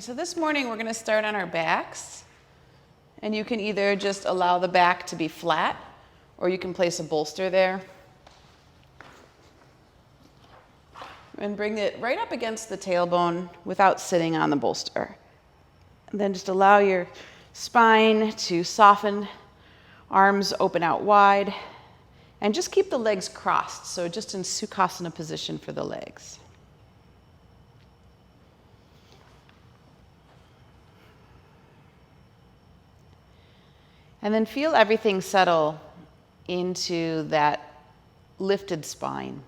So this morning we're going to start on our backs, and you can either just allow the back to be flat or you can place a bolster there and bring it right up against the tailbone without sitting on the bolster. And then just allow your spine to soften, arms open out wide, and just keep the legs crossed, so just in Sukhasana position for the legs. And then feel everything settle into that lifted spine.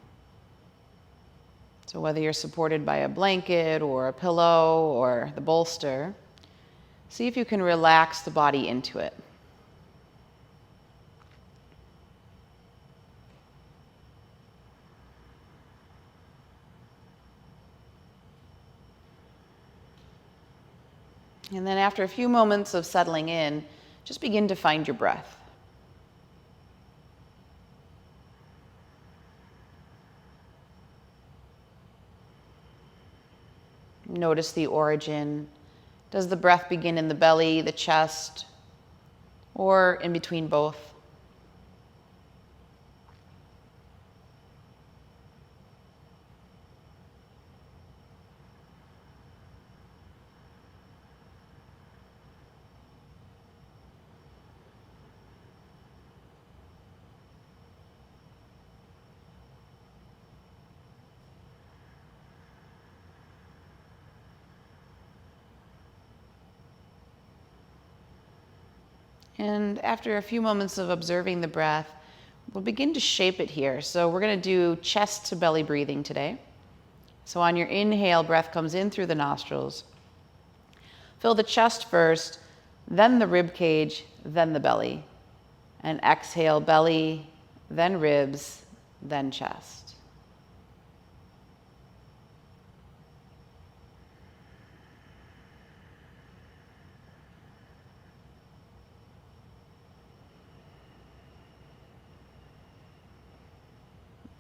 So whether you're supported by a blanket or a pillow or the bolster, see if you can relax the body into it. And then after a few moments of settling in, just begin to find your breath. Notice the origin. Does the breath begin in the belly, the chest, or in between both? And after a few moments of observing the breath, we'll begin to shape it here. So we're going to do chest to belly breathing today. So on your inhale, breath comes in through the nostrils. Fill the chest first, then the rib cage, then the belly. And exhale, belly, then ribs, then chest.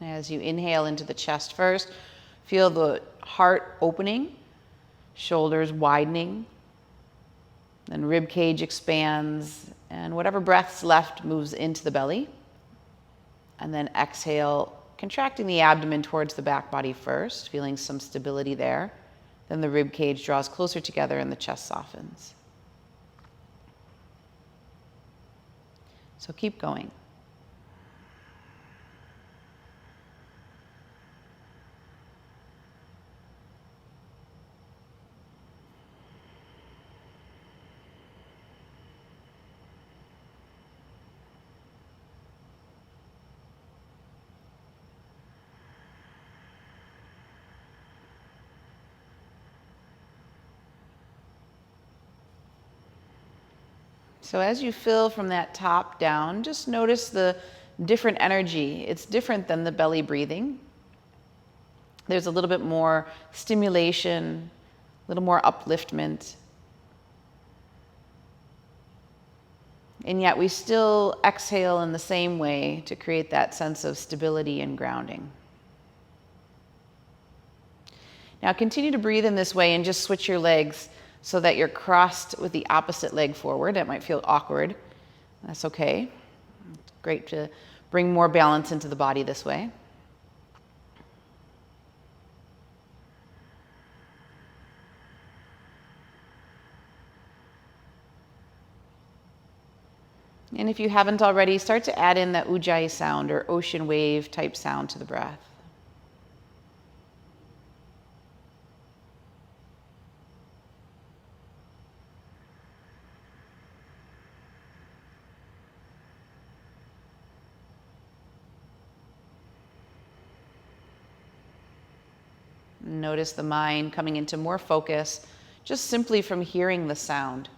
As you inhale into the chest first, feel the heart opening, shoulders widening, then rib cage expands, and whatever breath's left moves into the belly. And then exhale, contracting the abdomen towards the back body first, feeling some stability there. Then the rib cage draws closer together and the chest softens. So keep going. So as you fill from that top down, just notice the different energy. It's different than the belly breathing. There's a little bit more stimulation, a little more upliftment. And yet we still exhale in the same way to create that sense of stability and grounding. Now continue to breathe in this way and just switch your legs so that you're crossed with the opposite leg forward. It might feel awkward. That's okay. It's great to bring more balance into the body this way. And if you haven't already, start to add in that ujjayi sound or ocean wave type sound to the breath. Notice the mind coming into more focus just simply from hearing the sound.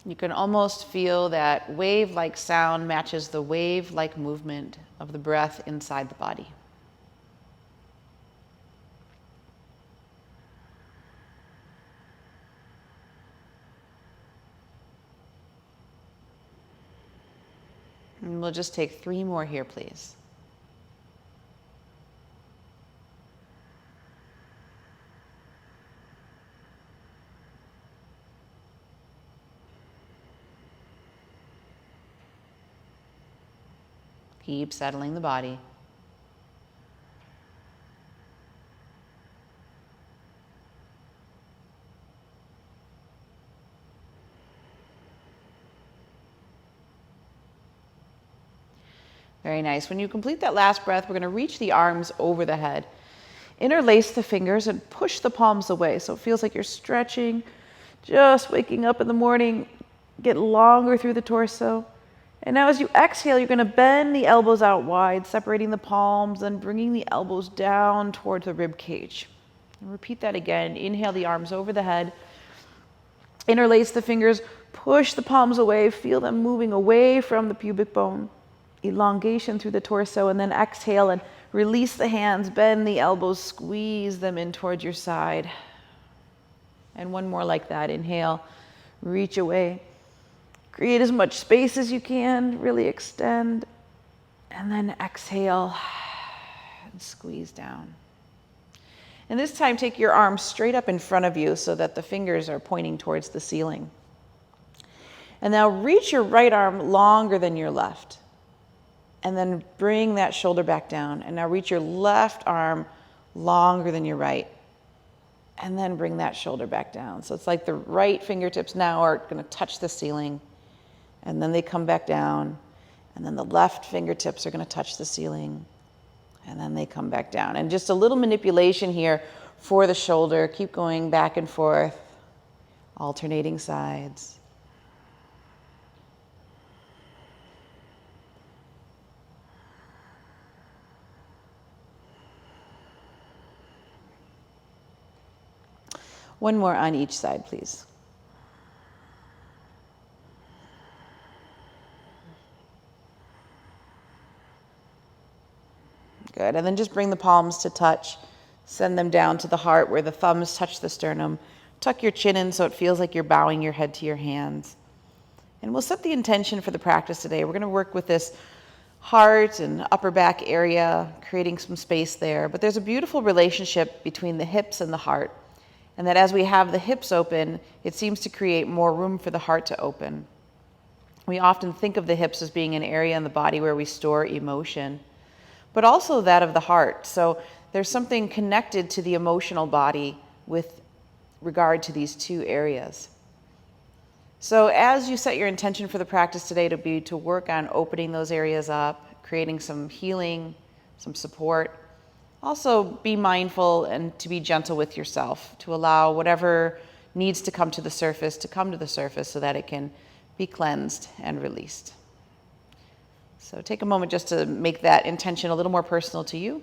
You can almost feel that wave-like sound matches the wave-like movement of the breath inside the body. And we'll just take 3 more here, please. Keep settling the body. Very nice. When you complete that last breath, we're going to reach the arms over the head. Interlace the fingers and push the palms away. So it feels like you're stretching, just waking up in the morning, get longer through the torso. And now as you exhale, you're going to bend the elbows out wide, separating the palms and bringing the elbows down towards the rib cage. And repeat that again. Inhale the arms over the head. Interlace the fingers, push the palms away, feel them moving away from the pubic bone. Elongation through the torso, and then exhale and release the hands, bend the elbows, squeeze them in towards your side. And one more like that. Inhale, reach away. Create as much space as you can, really extend. And then exhale and squeeze down. And this time, take your arms straight up in front of you so that the fingers are pointing towards the ceiling. And now reach your right arm longer than your left. And then bring that shoulder back down. And now reach your left arm longer than your right. And then bring that shoulder back down. So it's like the right fingertips now are going to touch the ceiling. And then they come back down. And then the left fingertips are going to touch the ceiling. And then they come back down. And just a little manipulation here for the shoulder. Keep going back and forth, alternating sides. One more on each side, please. Good, and then just bring the palms to touch. Send them down to the heart where the thumbs touch the sternum. Tuck your chin in so it feels like you're bowing your head to your hands. And we'll set the intention for the practice today. We're going to work with this heart and upper back area, creating some space there. But there's a beautiful relationship between the hips and the heart. And that as we have the hips open, it seems to create more room for the heart to open. We often think of the hips as being an area in the body where we store emotion, but also that of the heart. So there's something connected to the emotional body with regard to these two areas. So as you set your intention for the practice today to be to work on opening those areas up, creating some healing, some support, also be mindful and to be gentle with yourself, to allow whatever needs to come to the surface so that it can be cleansed and released. So take a moment just to make that intention a little more personal to you.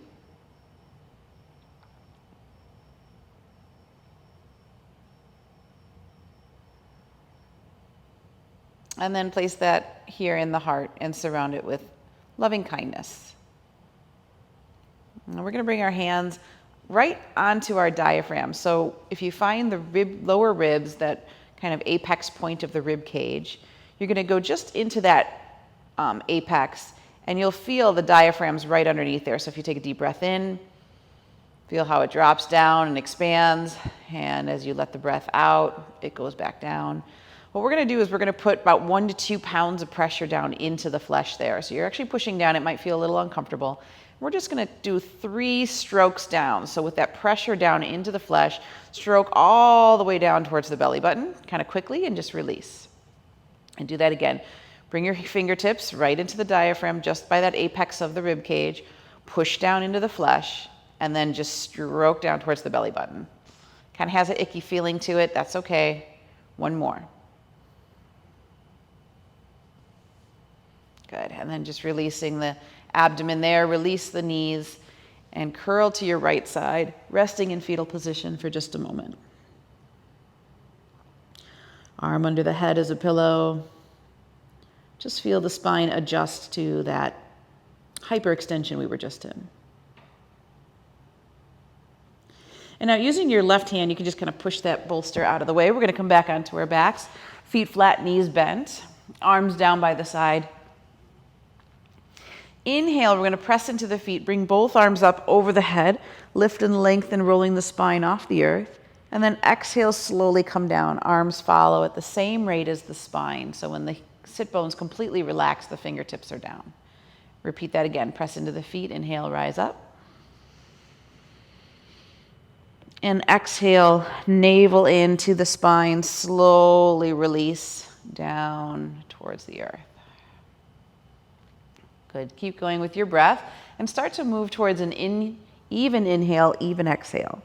And then place that here in the heart and surround it with loving kindness. And we're going to bring our hands right onto our diaphragm. So if you find the lower ribs, that kind of apex point of the rib cage, you're going to go just into that apex, and you'll feel the diaphragm's right underneath there. So if you take a deep breath in, feel how it drops down and expands, and as you let the breath out, it goes back down. What we're going to do is we're going to put about 1 to 2 pounds of pressure down into the flesh there. So you're actually pushing down. It might feel a little uncomfortable. We're just going to do 3 strokes down. So with that pressure down into the flesh, stroke all the way down towards the belly button, kind of quickly, and just release. And do that again. Bring your fingertips right into the diaphragm, just by that apex of the rib cage. Push down into the flesh, and then just stroke down towards the belly button. Kind of has an icky feeling to it. That's okay. One more. Good. And then just releasing the abdomen there. Release the knees and curl to your right side, resting in fetal position for just a moment. Arm under the head as a pillow. Just feel the spine adjust to that hyperextension we were just in. And now using your left hand, you can just kind of push that bolster out of the way. We're going to come back onto our backs. Feet flat, knees bent, arms down by the side. Inhale, we're going to press into the feet, bring both arms up over the head, lift and lengthen, rolling the spine off the earth. And then exhale, slowly come down. Arms follow at the same rate as the spine. So when the sit bones completely relax, the fingertips are down. Repeat that again. Press into the feet. Inhale, rise up. And exhale, navel into the spine. Slowly release down towards the earth. Good. Keep going with your breath and start to move towards an even inhale, even exhale.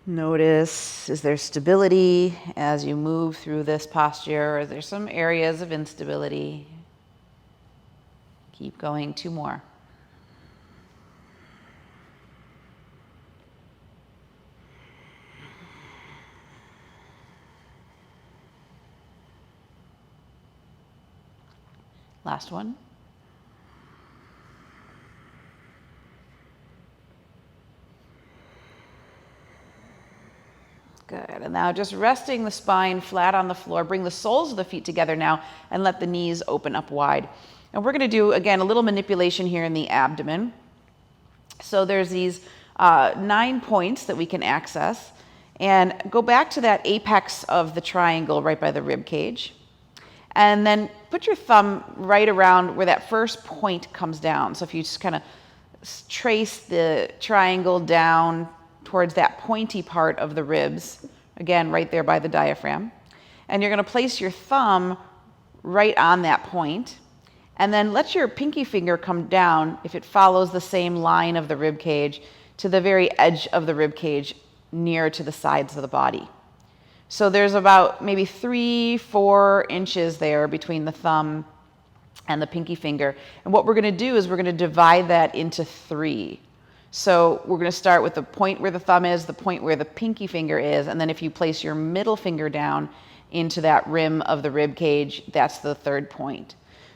Notice, is there stability as you move through this posture, or is there some areas of instability? Keep going, 2 more. Last one. Good. And now just resting the spine flat on the floor. Bring the soles of the feet together now and let the knees open up wide. And we're going to do, again, a little manipulation here in the abdomen. So there's these 9 points that we can access. And go back to that apex of the triangle right by the rib cage. And then put your thumb right around where that first point comes down. So if you just kind of trace the triangle down towards that pointy part of the ribs, again, right there by the diaphragm. And you're going to place your thumb right on that point. And then let your pinky finger come down, if it follows the same line of the rib cage, to the very edge of the rib cage, near to the sides of the body. So there's about maybe 3-4 inches there between the thumb and the pinky finger. And what we're going to do is we're going to divide that into 3. So we're going to start with the point where the thumb is, the point where the pinky finger is, and then if you place your middle finger down into that rim of the rib cage, that's the 3rd point.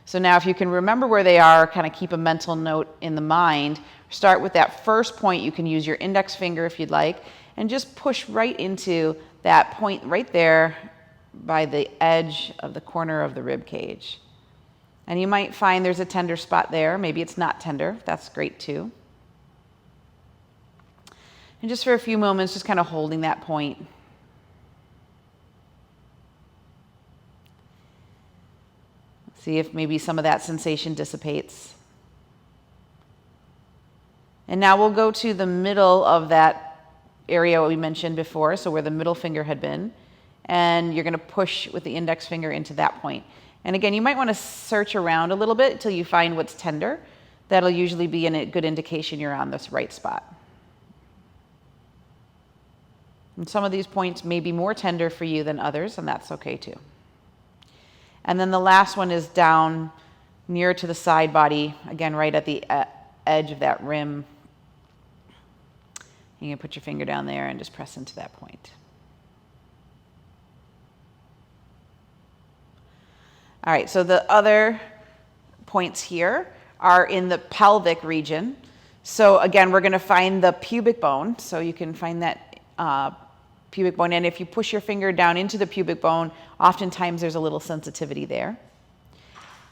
So now if you can remember where they are, kind of keep a mental note in the mind, start with that first point. You can use your index finger if you'd like, and just push right into that point right there by the edge of the corner of the rib cage. And you might find there's a tender spot there. Maybe it's not tender. That's great too. And just for a few moments, just kind of holding that point. See if maybe some of that sensation dissipates. And now we'll go to the middle of that area we mentioned before, so where the middle finger had been. And you're going to push with the index finger into that point. And again, you might want to search around a little bit until you find what's tender. That'll usually be a good indication you're on this right spot. And some of these points may be more tender for you than others, and that's okay too. And then the last one is down near to the side body, again, right at the edge of that rim. You can put your finger down there and just press into that point. All right, so the other points here are in the pelvic region. So again, we're going to find the pubic bone. So you can find that pubic bone. And if you push your finger down into the pubic bone, oftentimes there's a little sensitivity there.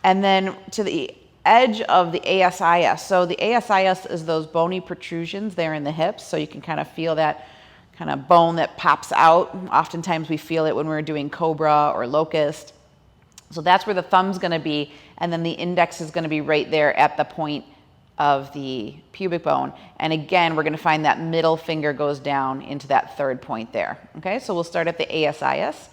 And then to the edge of the ASIS. So the ASIS is those bony protrusions there in the hips. So you can kind of feel that kind of bone that pops out. Oftentimes we feel it when we're doing cobra or locust. So that's where the thumb's going to be. And then the index is going to be right there at the point of the pubic bone. And again, we're going to find that middle finger goes down into that 3rd point there. Okay, so we'll start at the ASIS.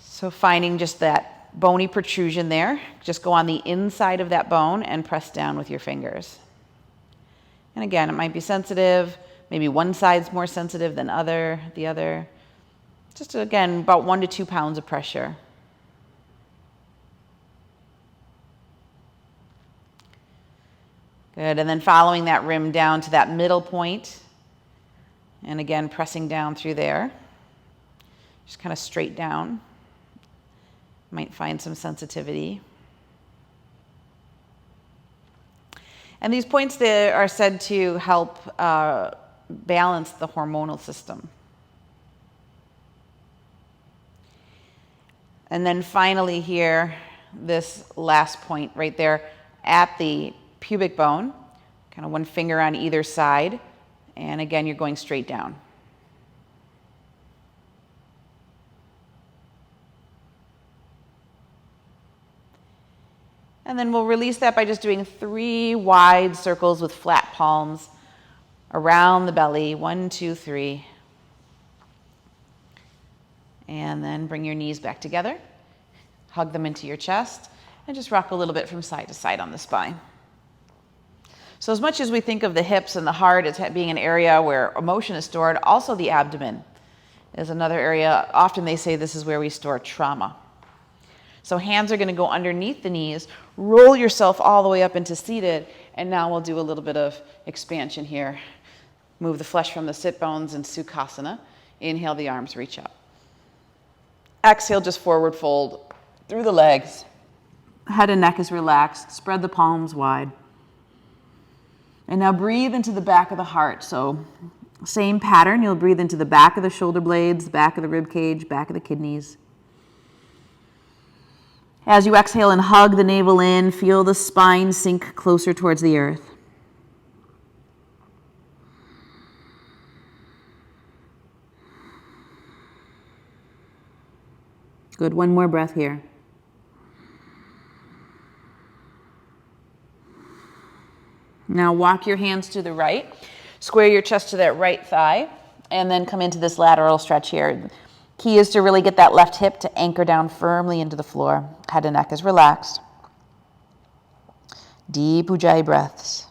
So finding just that bony protrusion there, just go on the inside of that bone and press down with your fingers. And again, it might be sensitive. Maybe one side's more sensitive than the other. Just again, about 1 to 2 pounds of pressure. Good, and then following that rim down to that middle point, and again, pressing down through there. Just kind of straight down. Might find some sensitivity. And these points there are said to help balance the hormonal system. And then finally here, this last point right there at the pubic bone, kind of one finger on either side. And again, you're going straight down. And then we'll release that by just doing 3 wide circles with flat palms around the belly. 1, 2, 3. And then bring your knees back together. Hug them into your chest. And just rock a little bit from side to side on the spine. So as much as we think of the hips and the heart as being an area where emotion is stored, also the abdomen is another area. Often they say this is where we store trauma. So hands are going to go underneath the knees. Roll yourself all the way up into seated. And now we'll do a little bit of expansion here. Move the flesh from the sit bones in Sukhasana. Inhale, the arms reach up. Exhale, just forward fold through the legs. Head and neck is relaxed. Spread the palms wide. And now breathe into the back of the heart. So same pattern. You'll breathe into the back of the shoulder blades, back of the rib cage, back of the kidneys. As you exhale and hug the navel in, feel the spine sink closer towards the earth. Good, one more breath here. Now walk your hands to the right, square your chest to that right thigh, and then come into this lateral stretch here. Key is to really get that left hip to anchor down firmly into the floor. Head and neck is relaxed. Deep Ujjayi breaths.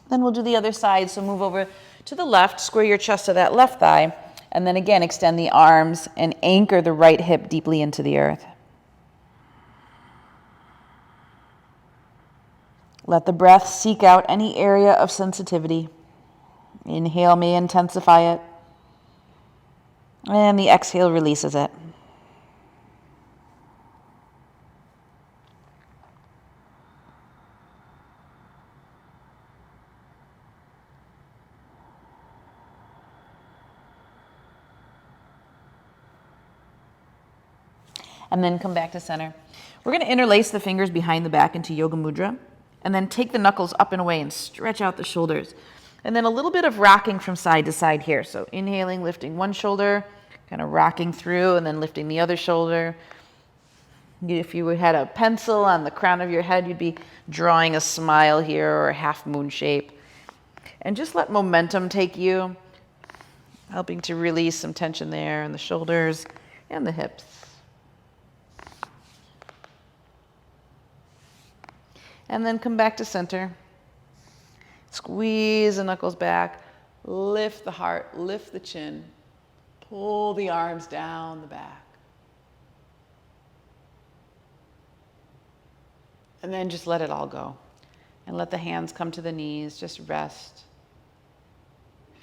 Then we'll do the other side. So move over to the left, square your chest to that left thigh, and then again extend the arms and anchor the right hip deeply into the earth. Let the breath seek out any area of sensitivity. Inhale may intensify it, and the exhale releases it. And then come back to center. We're going to interlace the fingers behind the back into Yoga Mudra, and then take the knuckles up and away and stretch out the shoulders. And then a little bit of rocking from side to side here. So inhaling, lifting one shoulder, kind of rocking through, and then lifting the other shoulder. If you had a pencil on the crown of your head, you'd be drawing a smile here or a half moon shape. And just let momentum take you, helping to release some tension there in the shoulders and the hips. And then come back to center. Squeeze the knuckles back. Lift the heart, lift the chin. Pull the arms down the back. And then just let it all go. And let the hands come to the knees. Just rest.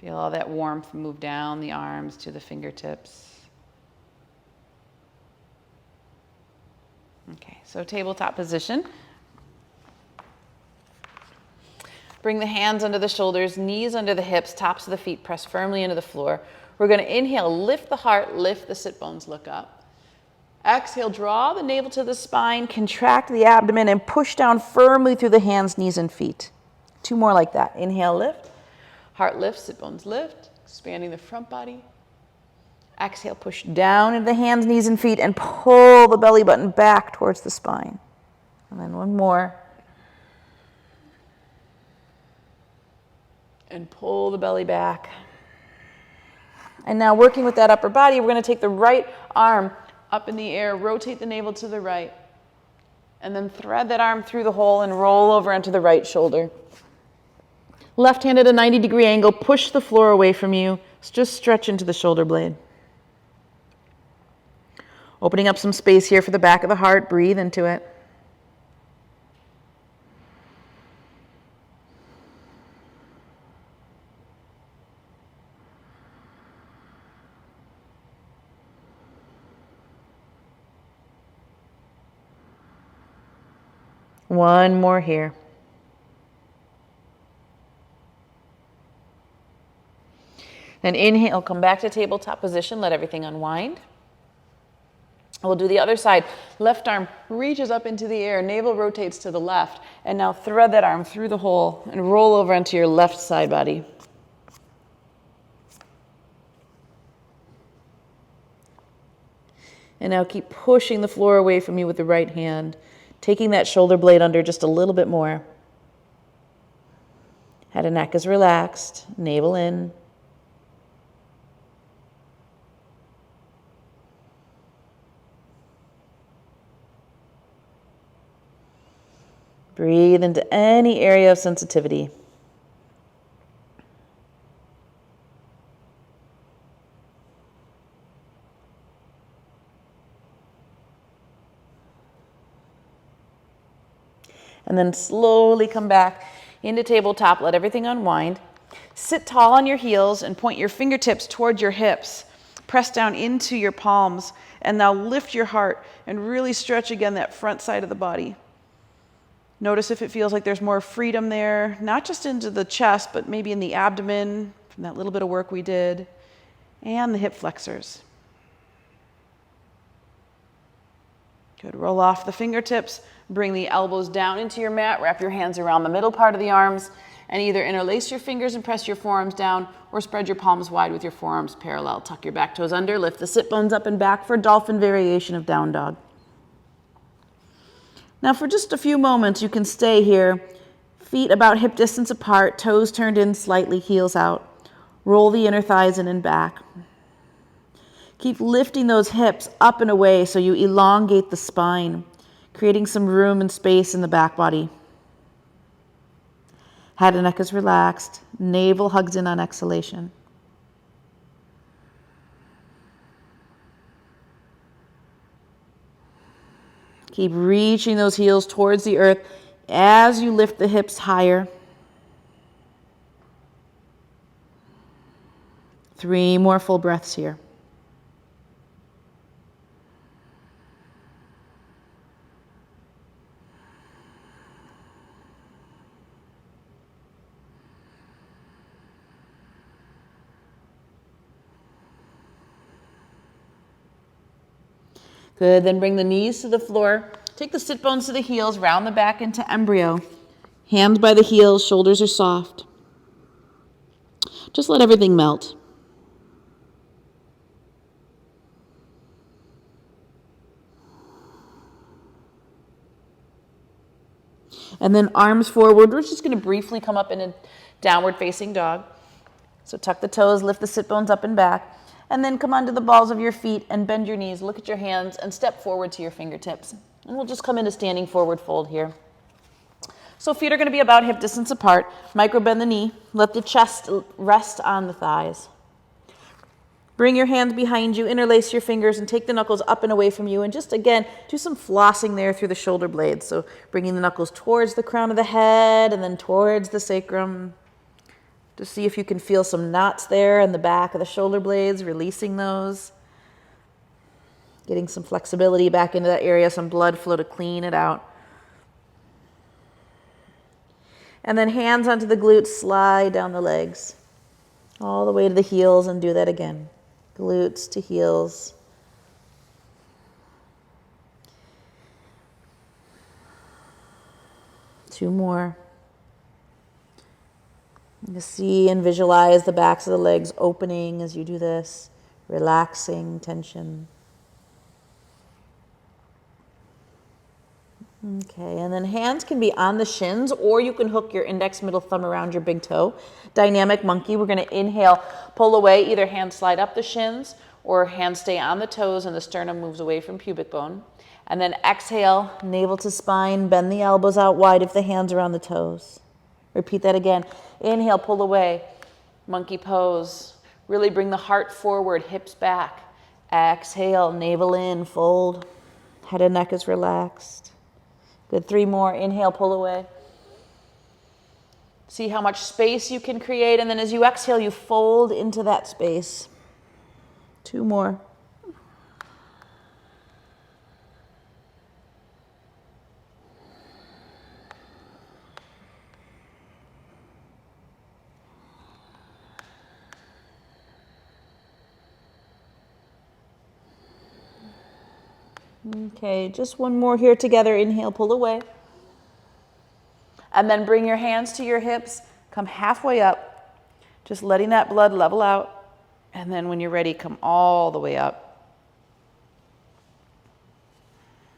Feel all that warmth move down the arms to the fingertips. Okay, so tabletop position. Bring the hands under the shoulders, knees under the hips, tops of the feet press firmly into the floor. We're going to inhale, lift the heart, lift the sit bones, look up. Exhale, draw the navel to the spine, contract the abdomen, and push down firmly through the hands, knees, and feet. 2 more like that. Inhale, lift. Heart lifts, sit bones lift, expanding the front body. Exhale, push down into the hands, knees, and feet, and pull the belly button back towards the spine. And then one more. And pull the belly back. And now working with that upper body, we're going to take the right arm up in the air, rotate the navel to the right, and then thread that arm through the hole and roll over onto the right shoulder. Left hand at a 90-degree angle, push the floor away from you. Just stretch into the shoulder blade. Opening up some space here for the back of the heart, breathe into it. One more here. Then inhale, come back to tabletop position, let everything unwind. We'll do the other side. Left arm reaches up into the air, navel rotates to the left, and now thread that arm through the hole and roll over onto your left side body. And now keep pushing the floor away from you with the right hand, taking that shoulder blade under just a little bit more. Head and neck is relaxed, navel in. Breathe into any area of sensitivity. And then slowly come back into tabletop. Let everything unwind. Sit tall on your heels and point your fingertips towards your hips. Press down into your palms. And now lift your heart and really stretch again that front side of the body. Notice if it feels like there's more freedom there, not just into the chest, but maybe in the abdomen from that little bit of work we did, and the hip flexors. Good. Roll off the fingertips. Bring the elbows down into your mat. Wrap your hands around the middle part of the arms and either interlace your fingers and press your forearms down or spread your palms wide with your forearms parallel. Tuck your back toes under. Lift the sit bones up and back for dolphin variation of down dog. Now for just a few moments, you can stay here. Feet about hip distance apart, toes turned in slightly, heels out. Roll the inner thighs in and back. Keep lifting those hips up and away so you elongate the spine, creating some room and space in the back body. Head and neck is relaxed. Navel hugs in on exhalation. Keep reaching those heels towards the earth as you lift the hips higher. 3 more full breaths here. Good, then bring the knees to the floor. Take the sit bones to the heels, round the back into embryo. Hands by the heels, shoulders are soft. Just let everything melt. And then arms forward. We're just going to briefly come up in a downward facing dog. So tuck the toes, lift the sit bones up and back. And then come onto the balls of your feet and bend your knees. Look at your hands and step forward to your fingertips. And we'll just come into standing forward fold here. So feet are going to be about hip distance apart. Micro bend the knee. Let the chest rest on the thighs. Bring your hands behind you, interlace your fingers, and take the knuckles up and away from you. And just, again, do some flossing there through the shoulder blades. So bringing the knuckles towards the crown of the head and then towards the sacrum. To see if you can feel some knots there in the back of the shoulder blades, releasing those. Getting some flexibility back into that area, some blood flow to clean it out. And then hands onto the glutes, slide down the legs. All the way to the heels and do that again. Glutes to heels. Two more. You see and visualize the backs of the legs opening as you do this, relaxing tension. Okay, and then hands can be on the shins, or you can hook your index middle thumb around your big toe. Dynamic monkey, we're going to inhale, pull away, either hands slide up the shins, or hands stay on the toes and the sternum moves away from pubic bone. And then exhale, navel to spine, bend the elbows out wide if the hands are on the toes. Repeat that again. Inhale, pull away, monkey pose. Really bring the heart forward, hips back. Exhale, navel in, fold. Head and neck is relaxed. Good, 3 more. Inhale, pull away. See how much space you can create, and then as you exhale, you fold into that space. 2 more. Okay, just one more here together. Inhale, pull away. And then bring your hands to your hips. Come halfway up, just letting that blood level out. And then when you're ready, come all the way up.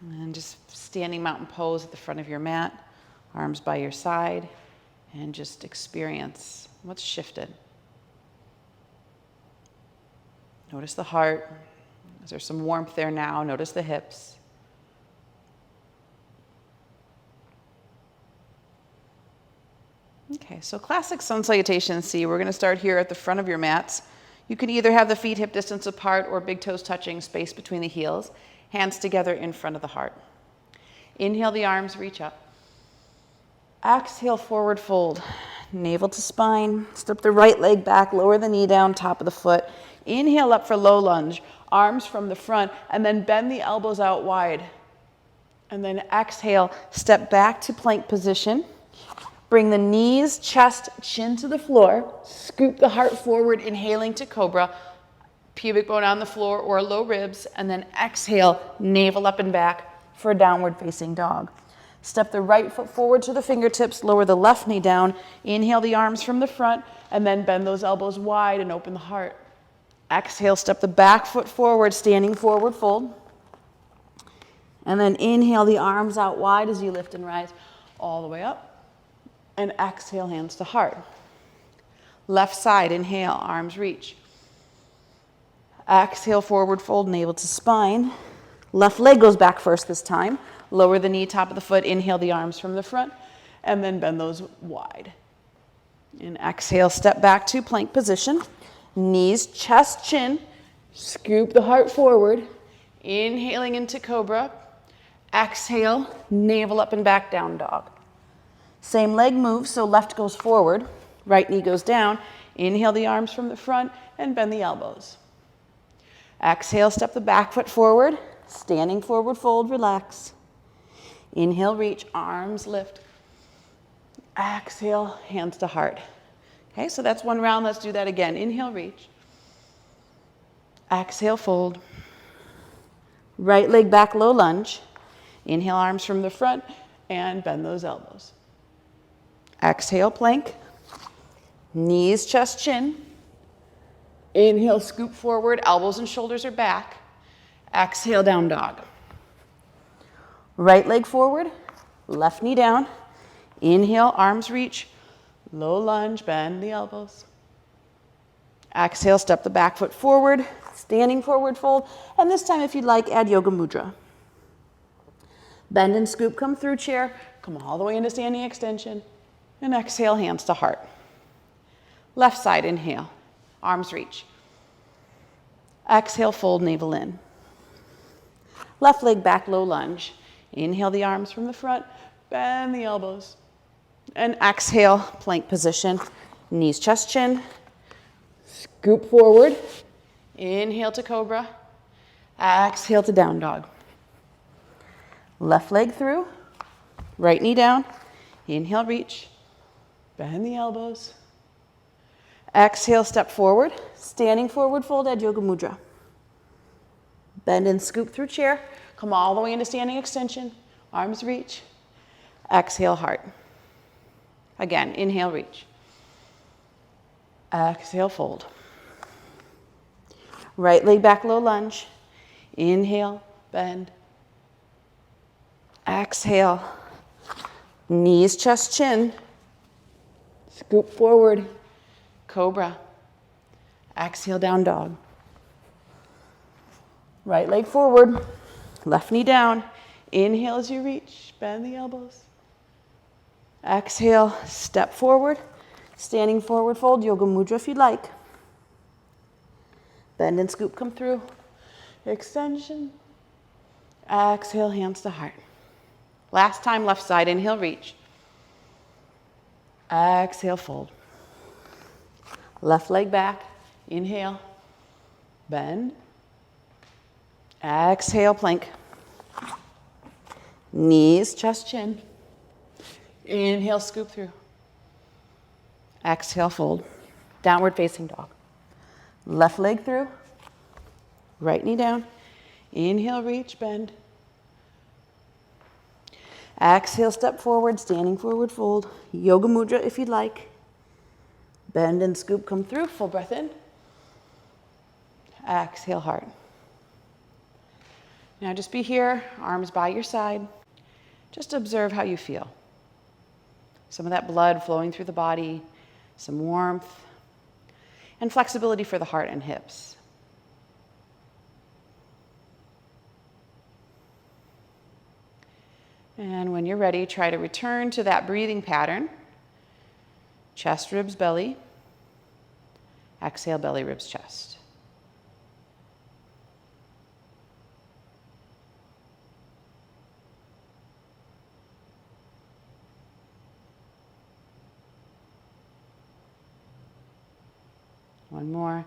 And just standing mountain pose at the front of your mat, arms by your side, and just experience what's shifted. Notice the heart. Is there some warmth there now? Notice the hips. Okay, so classic sun salutation C. We're going to start here at the front of your mats. You can either have the feet hip distance apart or big toes touching, space between the heels. Hands together in front of the heart. Inhale, the arms reach up. Exhale, forward fold. Navel to spine. Step the right leg back, lower the knee down, top of the foot. Inhale up for low lunge. Arms from the front, and then bend the elbows out wide. And then exhale, step back to plank position. Bring the knees, chest, chin to the floor. Scoop the heart forward, inhaling to cobra. Pubic bone on the floor or low ribs. And then exhale, navel up and back for a downward facing dog. Step the right foot forward to the fingertips. Lower the left knee down. Inhale the arms from the front. And then bend those elbows wide and open the heart. Exhale, step the back foot forward, standing forward fold. And then inhale the arms out wide as you lift and rise all the way up. And exhale, hands to heart. Left side, inhale, arms reach. Exhale, forward fold, navel to spine. Left leg goes back first this time. Lower the knee, top of the foot. Inhale the arms from the front. And then bend those wide. And exhale, step back to plank position. Knees, chest, chin. Scoop the heart forward. Inhaling into cobra. Exhale, navel up and back, down dog. Same leg move, so left goes forward. Right knee goes down. Inhale the arms from the front and bend the elbows. Exhale, step the back foot forward. Standing forward fold, relax. Inhale, reach, arms lift. Exhale, hands to heart. Okay, so that's one round. Let's do that again. Inhale, reach. Exhale, fold. Right leg back, low lunge. Inhale, arms from the front and bend those elbows. Exhale, plank. Knees, chest, chin. Inhale, scoop forward. Elbows and shoulders are back. Exhale, down dog. Right leg forward. Left knee down. Inhale, arms reach. Low lunge, bend the elbows. Exhale, step the back foot forward, standing forward fold. And this time, if you'd like, add yoga mudra. Bend and scoop, come through chair. Come all the way into standing extension. And exhale, hands to heart. Left side, inhale. Arms reach. Exhale, fold, navel in. Left leg back, low lunge. Inhale the arms from the front. Bend the elbows. And exhale, plank position. Knees, chest, chin. Scoop forward. Inhale to cobra. Exhale to down dog. Left leg through. Right knee down. Inhale, reach. Bend the elbows. Exhale, step forward. Standing forward fold, add yoga mudra. Bend and scoop through chair. Come all the way into standing extension. Arms reach. Exhale, heart. Again, inhale, reach. Exhale, fold. Right leg back, low lunge. Inhale, bend. Exhale. Knees, chest, chin. Scoop forward. Cobra. Exhale, down dog. Right leg forward. Left knee down. Inhale as you reach. Bend the elbows. Exhale, step forward. Standing forward fold, yoga mudra if you'd like. Bend and scoop, come through. Extension. Exhale, hands to heart. Last time, left side, inhale, reach. Exhale, fold. Left leg back, inhale, bend. Exhale, plank. Knees, chest, chin. Inhale, scoop through. Exhale, fold. Downward facing dog. Left leg through. Right knee down. Inhale, reach, bend. Exhale, step forward, standing forward fold. Yoga mudra if you'd like. Bend and scoop, come through. Full breath in. Exhale, heart. Now just be here, arms by your side. Just observe how you feel. Some of that blood flowing through the body, some warmth, and flexibility for the heart and hips. And when you're ready, try to return to that breathing pattern. Chest, ribs, belly. Exhale, belly, ribs, chest. One more.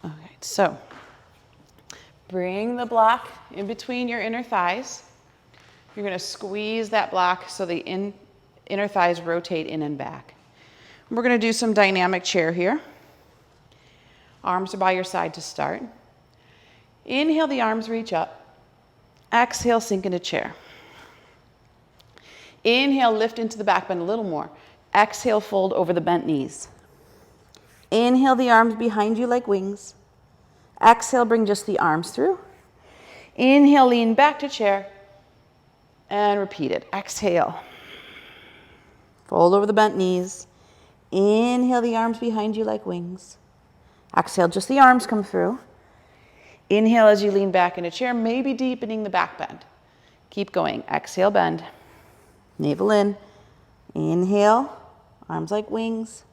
Okay, so bring the block in between your inner thighs. You're going to squeeze that block so the inner thighs rotate in and back. We're going to do some dynamic chair here. Arms are by your side to start. Inhale, the arms reach up. Exhale, sink into chair. Inhale, lift into the back bend a little more. Exhale, fold over the bent knees. Inhale, the arms behind you like wings. Exhale, bring just the arms through. Inhale, lean back to chair. And repeat it. Exhale. Fold over the bent knees. Inhale, the arms behind you like wings. Exhale, just the arms come through. Inhale as you lean back into chair, maybe deepening the back bend. Keep going. Exhale, bend. Navel in. Inhale, arms like wings.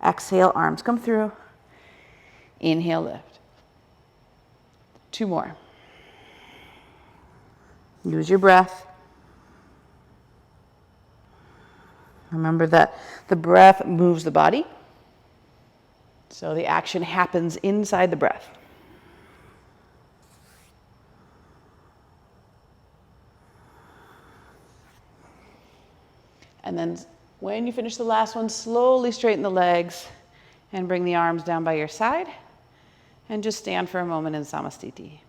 Exhale, arms come through. Inhale, lift. Two more. Use your breath. Remember that the breath moves the body. So the action happens inside the breath. And then when you finish the last one, slowly straighten the legs and bring the arms down by your side. And just stand for a moment in Samastiti.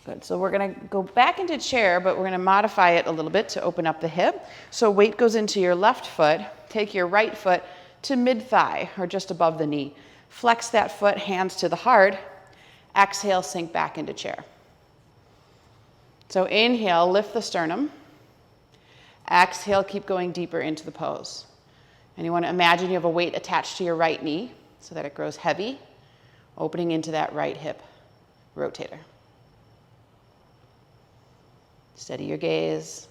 Good, so we're gonna go back into chair, but we're gonna modify it a little bit to open up the hip. So weight goes into your left foot. Take your right foot to mid-thigh or just above the knee. Flex that foot, hands to the heart. Exhale, sink back into chair. So inhale, lift the sternum. Exhale, keep going deeper into the pose. And you want to imagine you have a weight attached to your right knee so that it grows heavy, opening into that right hip rotator. Steady your gaze.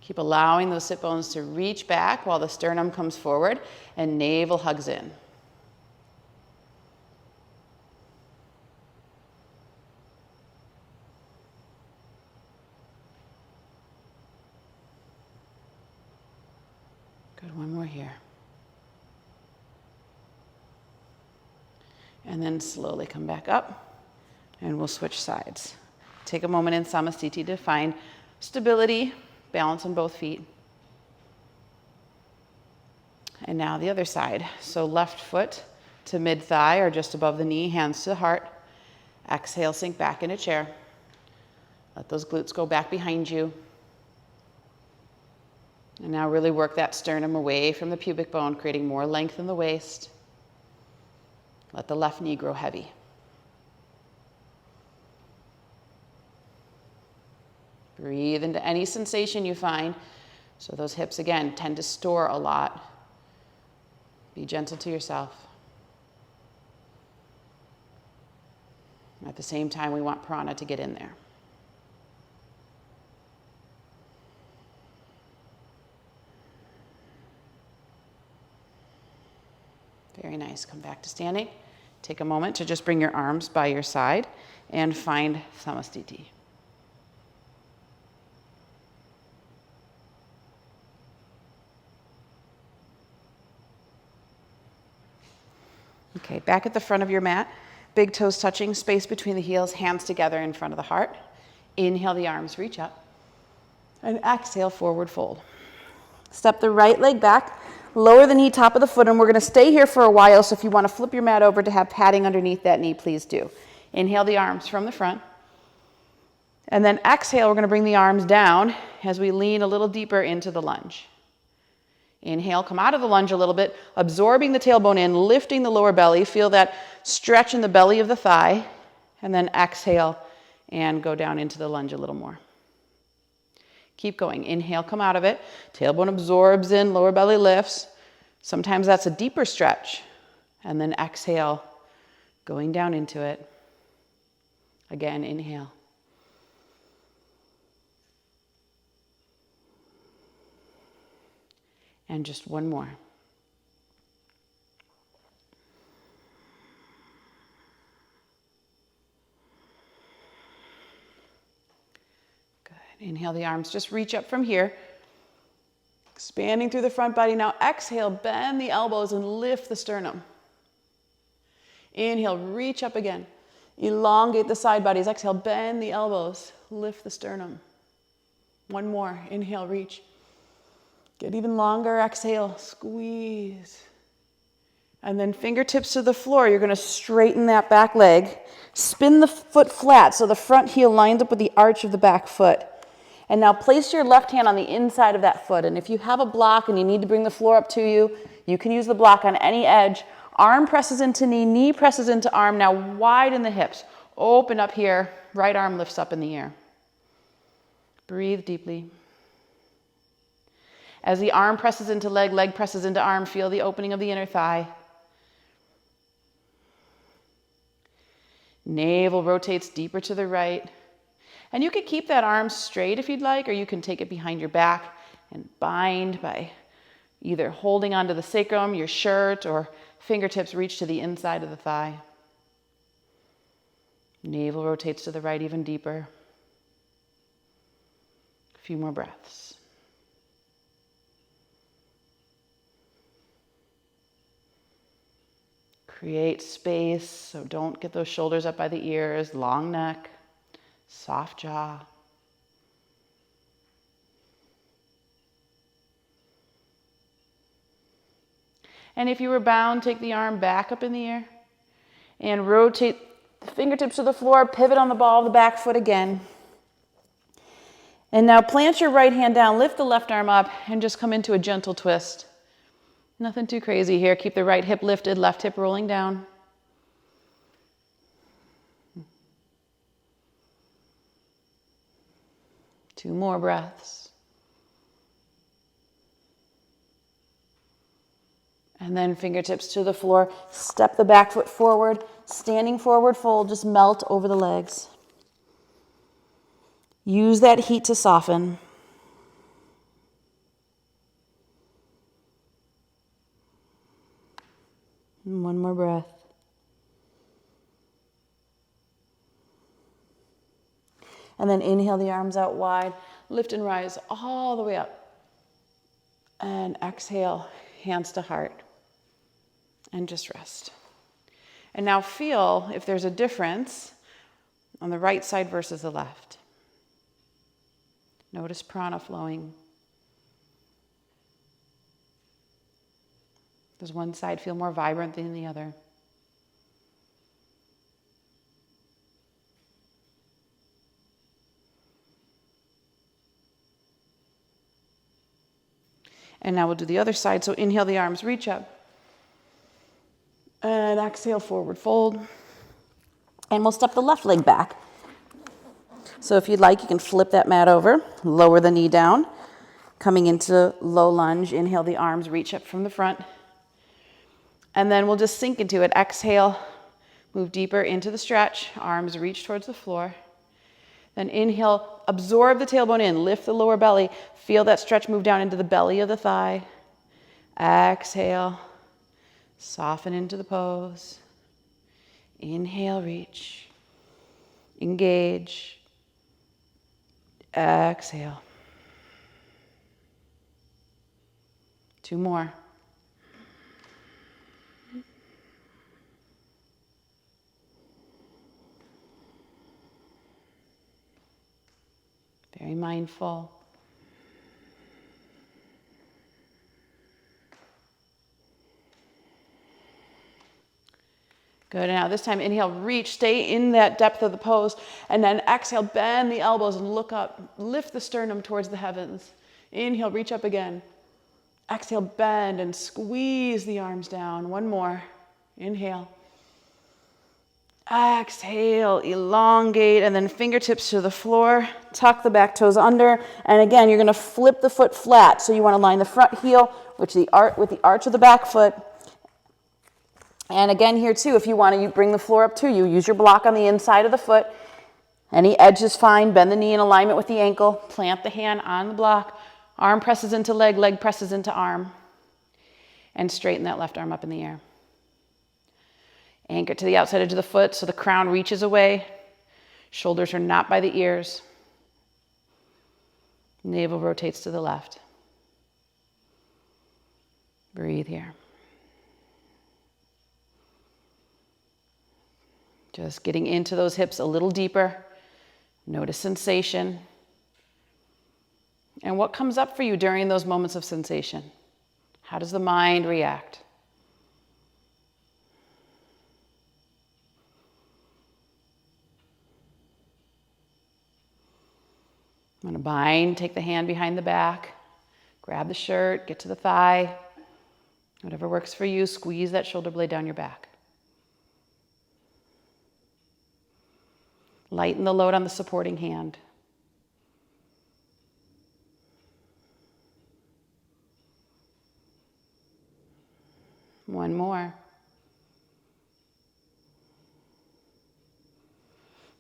Keep allowing those sit bones to reach back while the sternum comes forward and navel hugs in. Good, one more here. And then slowly come back up. And we'll switch sides. Take a moment in Samastiti to find stability, balance on both feet. And now the other side. So left foot to mid-thigh or just above the knee, hands to the heart. Exhale, sink back into chair. Let those glutes go back behind you. And now really work that sternum away from the pubic bone, creating more length in the waist. Let the left knee grow heavy. Breathe into any sensation you find. So those hips, again, tend to store a lot. Be gentle to yourself. At the same time, we want prana to get in there. Very nice. Come back to standing. Take a moment to just bring your arms by your side and find Samastiti. Okay, back at the front of your mat, big toes touching, space between the heels, hands together in front of the heart. Inhale, the arms reach up. And exhale, forward fold. Step the right leg back, lower the knee, top of the foot, and we're going to stay here for a while, so if you want to flip your mat over to have padding underneath that knee, please do. Inhale the arms from the front. And then exhale, we're going to bring the arms down as we lean a little deeper into the lunge. Inhale, come out of the lunge a little bit, absorbing the tailbone in, lifting the lower belly. Feel that stretch in the belly of the thigh. And then exhale and go down into the lunge a little more. Keep going. Inhale, come out of it. Tailbone absorbs in, lower belly lifts. Sometimes that's a deeper stretch. And then exhale, going down into it. Again, inhale. And just one more. Good. Inhale the arms, just reach up from here. Expanding through the front body. Now exhale, bend the elbows and lift the sternum. Inhale, reach up again. Elongate the side bodies. Exhale, bend the elbows, lift the sternum. One more. Inhale, reach. Get even longer. Exhale, squeeze. And then fingertips to the floor. You're going to straighten that back leg. Spin the foot flat so the front heel lines up with the arch of the back foot. And now place your left hand on the inside of that foot. And if you have a block and you need to bring the floor up to you, you can use the block on any edge. Arm presses into knee, knee presses into arm. Now widen the hips. Open up here. Right arm lifts up in the air. Breathe deeply. As the arm presses into leg, leg presses into arm, feel the opening of the inner thigh. Navel rotates deeper to the right. And you could keep that arm straight if you'd like, or you can take it behind your back and bind by either holding onto the sacrum, your shirt, or fingertips reach to the inside of the thigh. Navel rotates to the right even deeper. A few more breaths. Create space, so don't get those shoulders up by the ears, long neck, soft jaw. And if you were bound, take the arm back up in the air and rotate the fingertips to the floor, pivot on the ball of the back foot again. And now plant your right hand down, lift the left arm up, and just come into a gentle twist. Nothing too crazy here. Keep the right hip lifted, left hip rolling down. Two more breaths. And then fingertips to the floor. Step the back foot forward. Standing forward fold. Just melt over the legs. Use that heat to soften. And one more breath. And then inhale the arms out wide. Lift and rise all the way up. And exhale, hands to heart. And just rest. And now feel if there's a difference on the right side versus the left. Notice prana flowing. Does one side feel more vibrant than the other? And now we'll do the other side. So inhale the arms, reach up. And exhale, forward fold. And we'll step the left leg back. So if you'd like, you can flip that mat over, lower the knee down. Coming into low lunge, inhale the arms, reach up from the front. And then we'll just sink into it. Exhale, move deeper into the stretch. Arms reach towards the floor. Then inhale, absorb the tailbone in, lift the lower belly. Feel that stretch move down into the belly of the thigh. Exhale, soften into the pose. Inhale, reach. Engage. Exhale. Two more. Very mindful. Good. And now this time, inhale, reach, stay in that depth of the pose. And then exhale, bend the elbows and look up. Lift the sternum towards the heavens. Inhale, reach up again. Exhale, bend and squeeze the arms down. One more. Inhale. Exhale, elongate, and then fingertips to the floor. Tuck the back toes under. And again, you're going to flip the foot flat. So you want to line the front heel with the arch of the back foot. And again here too, if you want to, you bring the floor up to you. Use your block on the inside of the foot. Any edge is fine. Bend the knee in alignment with the ankle. Plant the hand on the block. Arm presses into leg, leg presses into arm. And straighten that left arm up in the air. Anchor to the outside edge of the foot so the crown reaches away. Shoulders are not by the ears. Navel rotates to the left. Breathe here. Just getting into those hips a little deeper. Notice sensation. And what comes up for you during those moments of sensation? How does the mind react? I'm going to bind, take the hand behind the back, grab the shirt, get to the thigh. Whatever works for you, squeeze that shoulder blade down your back. Lighten the load on the supporting hand. One more.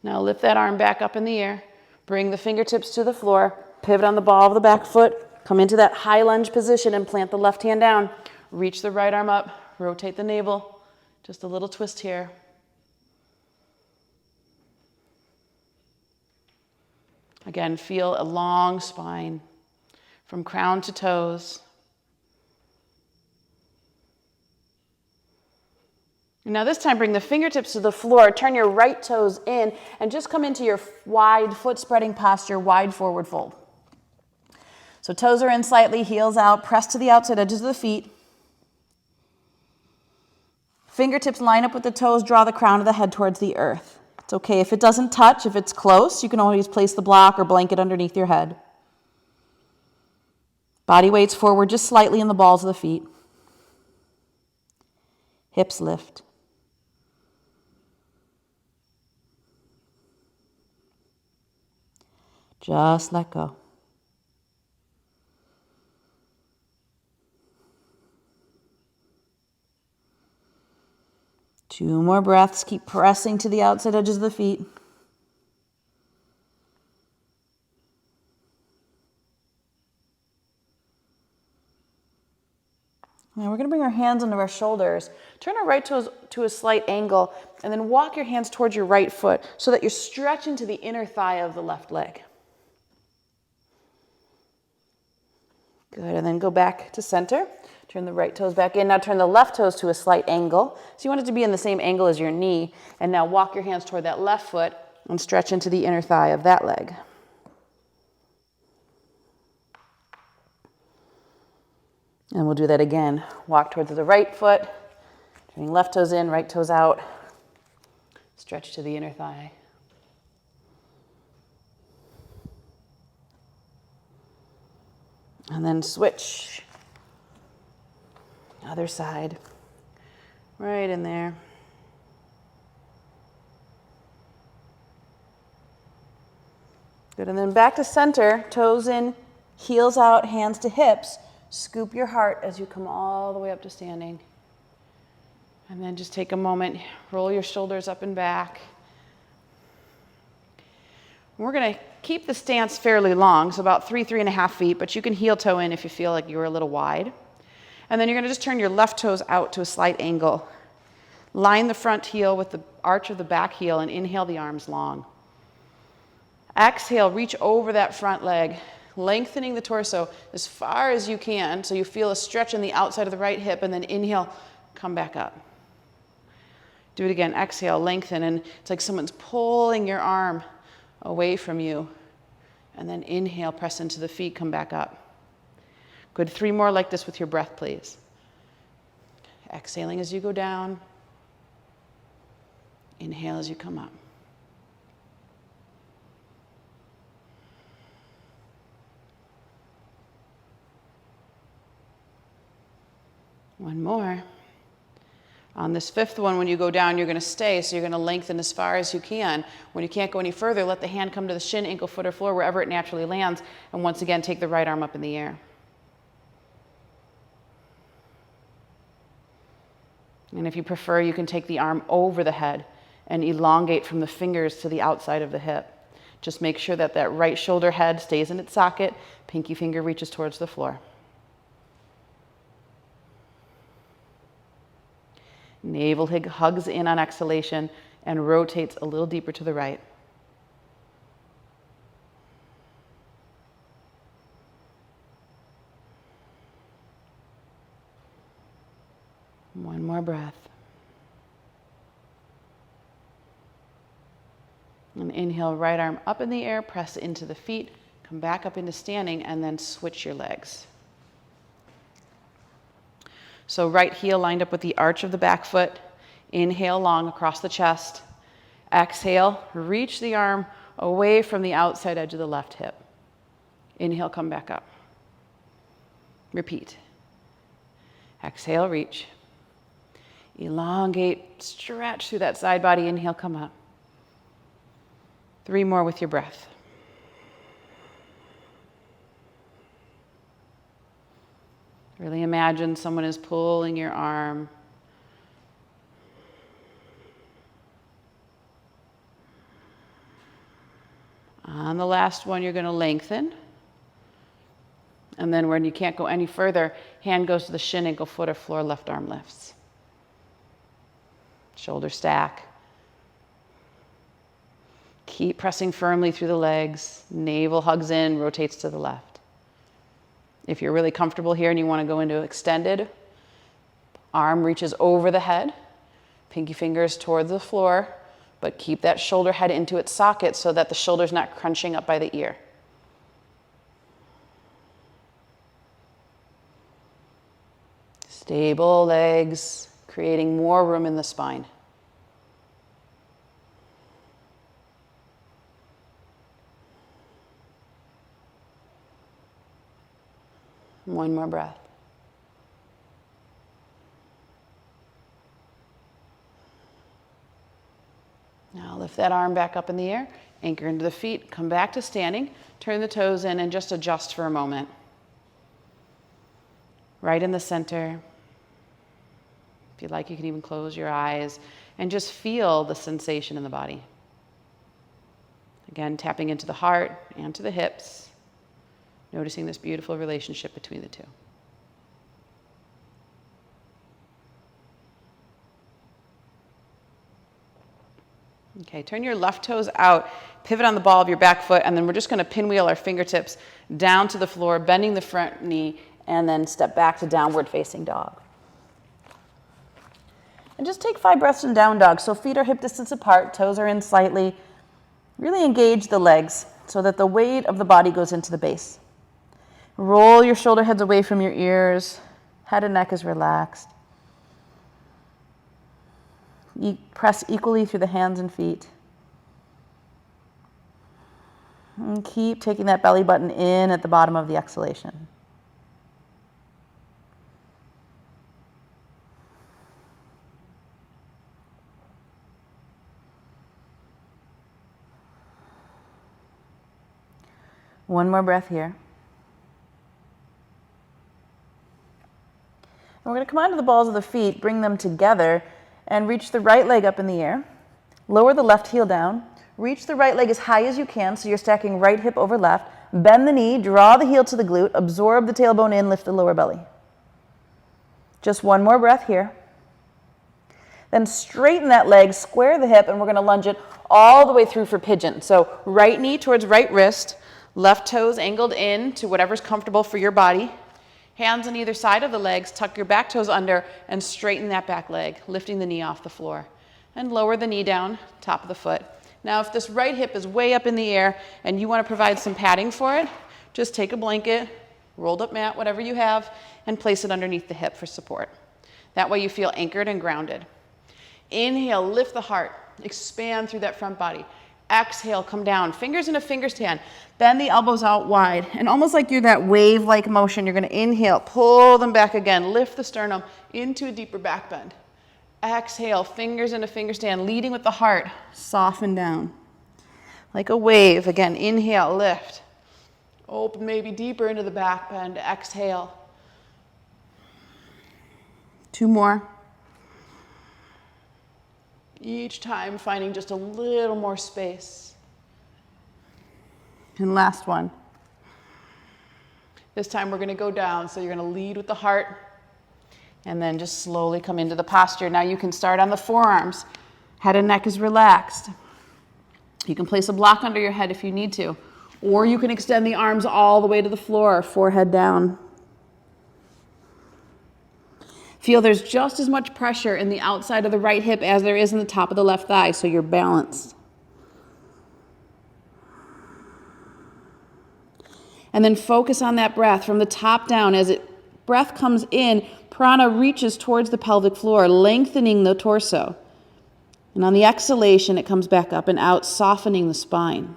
Now lift that arm back up in the air. Bring the fingertips to the floor. Pivot on the ball of the back foot. Come into that high lunge position and plant the left hand down. Reach the right arm up. Rotate the navel. Just a little twist here. Again, feel a long spine from crown to toes. Now this time, bring the fingertips to the floor. Turn your right toes in and just come into your wide foot spreading posture, wide forward fold. So toes are in slightly, heels out, press to the outside edges of the feet. Fingertips line up with the toes, draw the crown of the head towards the earth. It's okay if it doesn't touch. If it's close, you can always place the block or blanket underneath your head. Body weight's forward just slightly in the balls of the feet. Hips lift. Just let go. Two more breaths. Keep pressing to the outside edges of the feet. Now we're going to bring our hands under our shoulders. Turn our right toes to a slight angle and then walk your hands towards your right foot so that you're stretching to the inner thigh of the left leg. Good, and then go back to center. Turn the right toes back in. Now turn the left toes to a slight angle. So you want it to be in the same angle as your knee. And now walk your hands toward that left foot and stretch into the inner thigh of that leg. And we'll do that again. Walk towards the right foot. Turning left toes in, right toes out. Stretch to the inner thigh. And then switch. Other side. Right in there. Good, and then back to center, toes in, heels out, hands to hips. Scoop your heart as you come all the way up to standing. And then just take a moment, roll your shoulders up and back. We're going to keep the stance fairly long, so about 3.5 feet, but you can heel toe in if you feel like you're a little wide. And then you're going to just turn your left toes out to a slight angle. Line the front heel with the arch of the back heel and inhale the arms long. Exhale, reach over that front leg, lengthening the torso as far as you can so you feel a stretch in the outside of the right hip, and then inhale, come back up. Do it again. Exhale, lengthen, and it's like someone's pulling your arm away from you. And then inhale, press into the feet, come back up. Good. 3 more like this with your breath, please. Exhaling as you go down. Inhale as you come up. One more. On this fifth one, when you go down, you're going to stay, so you're going to lengthen as far as you can. When you can't go any further, let the hand come to the shin, ankle, foot, or floor, wherever it naturally lands, and once again, take the right arm up in the air. And if you prefer, you can take the arm over the head and elongate from the fingers to the outside of the hip. Just make sure that that right shoulder head stays in its socket, pinky finger reaches towards the floor. Navel hugs in on exhalation and rotates a little deeper to the right. One more breath. And inhale, right arm up in the air, press into the feet, come back up into standing, and then switch your legs. So right heel lined up with the arch of the back foot. Inhale long across the chest. Exhale, reach the arm away from the outside edge of the left hip. Inhale, come back up. Repeat. Exhale, reach. Elongate, stretch through that side body. Inhale, come up. 3 more with your breath. Really imagine someone is pulling your arm. On the last one, you're going to lengthen. And then when you can't go any further, hand goes to the shin, ankle, foot, or floor, left arm lifts. Shoulder stack. Keep pressing firmly through the legs. Navel hugs in, rotates to the left. If you're really comfortable here and you want to go into extended, arm reaches over the head, pinky fingers towards the floor, but keep that shoulder head into its socket so that the shoulder's not crunching up by the ear. Stable legs, creating more room in the spine. One more breath. Now lift that arm back up in the air, anchor into the feet, come back to standing, turn the toes in, and just adjust for a moment. Right in the center. If you'd like, you can even close your eyes and just feel the sensation in the body. Again, tapping into the heart and to the hips. Noticing this beautiful relationship between the two. Okay, turn your left toes out, pivot on the ball of your back foot, and then we're just going to pinwheel our fingertips down to the floor, bending the front knee, and then step back to downward facing dog. And just take 5 breaths in down dog. So feet are hip distance apart, toes are in slightly. Really engage the legs so that the weight of the body goes into the base. Roll your shoulder heads away from your ears. Head and neck is relaxed. Press equally through the hands and feet. And keep taking that belly button in at the bottom of the exhalation. One more breath here. And we're going to come onto the balls of the feet, bring them together, and reach the right leg up in the air. Lower the left heel down. Reach the right leg as high as you can, so you're stacking right hip over left. Bend the knee, draw the heel to the glute, absorb the tailbone in, lift the lower belly. Just one more breath here. Then straighten that leg, square the hip, and we're going to lunge it all the way through for pigeon. So right knee towards right wrist, left toes angled in to whatever's comfortable for your body. Hands on either side of the legs, tuck your back toes under and straighten that back leg, lifting the knee off the floor. And lower the knee down, top of the foot. Now if this right hip is way up in the air and you want to provide some padding for it, just take a blanket, rolled up mat, whatever you have, and place it underneath the hip for support. That way you feel anchored and grounded. Inhale, lift the heart. Expand through that front body. Exhale, come down. Fingers in a finger stand. Bend the elbows out wide. And almost like you're that wave-like motion, you're going to inhale, pull them back again. Lift the sternum into a deeper back bend. Exhale, fingers in a finger stand, leading with the heart. Soften down. Like a wave. Again, inhale, lift. Open maybe deeper into the back bend. Exhale. 2 more. Each time finding just a little more space. And last one. This time we're going to go down, so you're going to lead with the heart and then just slowly come into the posture. Now you can start on the forearms. Head and neck is relaxed. You can place a block under your head if you need to, or you can extend the arms all the way to the floor, forehead down. Feel there's just as much pressure in the outside of the right hip as there is in the top of the left thigh, so you're balanced. And then focus on that breath from the top down. As breath comes in, prana reaches towards the pelvic floor, lengthening the torso. And on the exhalation, it comes back up and out, softening the spine.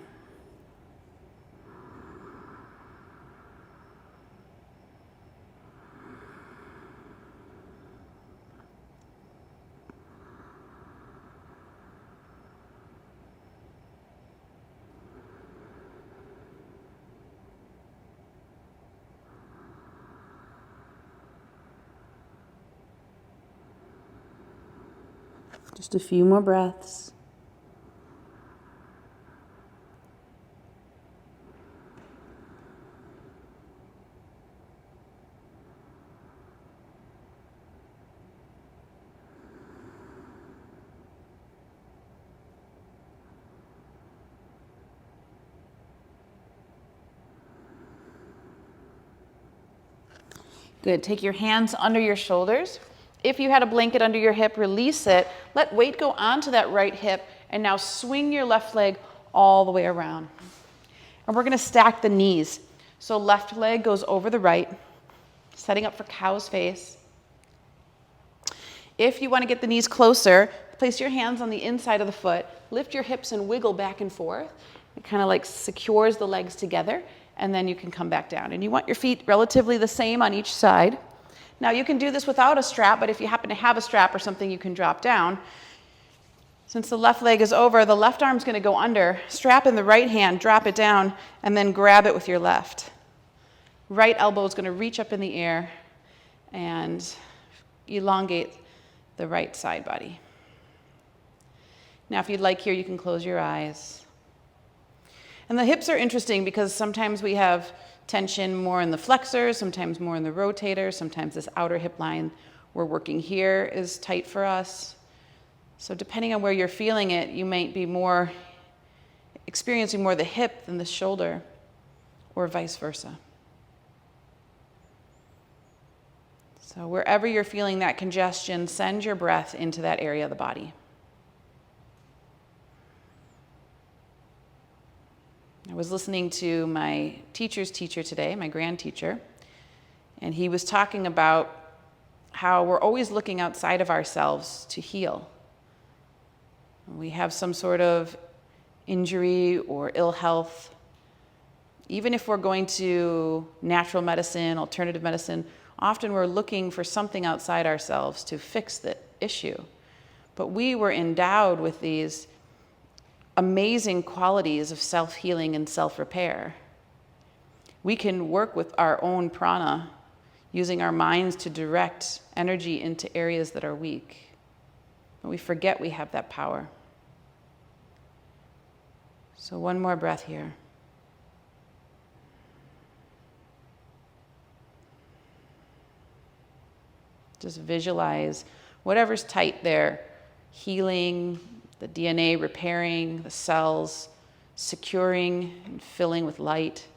Just a few more breaths. Good. Take your hands under your shoulders. If you had a blanket under your hip, release it. Let weight go onto that right hip, and now swing your left leg all the way around. And we're going to stack the knees. So left leg goes over the right, setting up for cow's face. If you want to get the knees closer, place your hands on the inside of the foot, lift your hips and wiggle back and forth. It kind of like secures the legs together, and then you can come back down. And you want your feet relatively the same on each side. Now you can do this without a strap, but if you happen to have a strap or something, you can drop down. Since the left leg is over, the left arm's going to go under. Strap in the right hand, drop it down, and then grab it with your left. Right elbow is going to reach up in the air and elongate the right side body. Now if you'd like here, you can close your eyes. And the hips are interesting because sometimes we have tension more in the flexors, sometimes more in the rotator, sometimes this outer hip line we're working here is tight for us. So depending on where you're feeling it, you might be more experiencing more the hip than the shoulder, or vice versa. So wherever you're feeling that congestion, send your breath into that area of the body. I was listening to my teacher's teacher today, my grand teacher, and he was talking about how we're always looking outside of ourselves to heal. We have some sort of injury or ill health. Even if we're going to natural medicine, alternative medicine, often we're looking for something outside ourselves to fix the issue. But we were endowed with these amazing qualities of self-healing and self-repair. We can work with our own prana, using our minds to direct energy into areas that are weak. But we forget we have that power. So one more breath here. Just visualize whatever's tight there, healing, the DNA repairing, the cells securing and filling with light.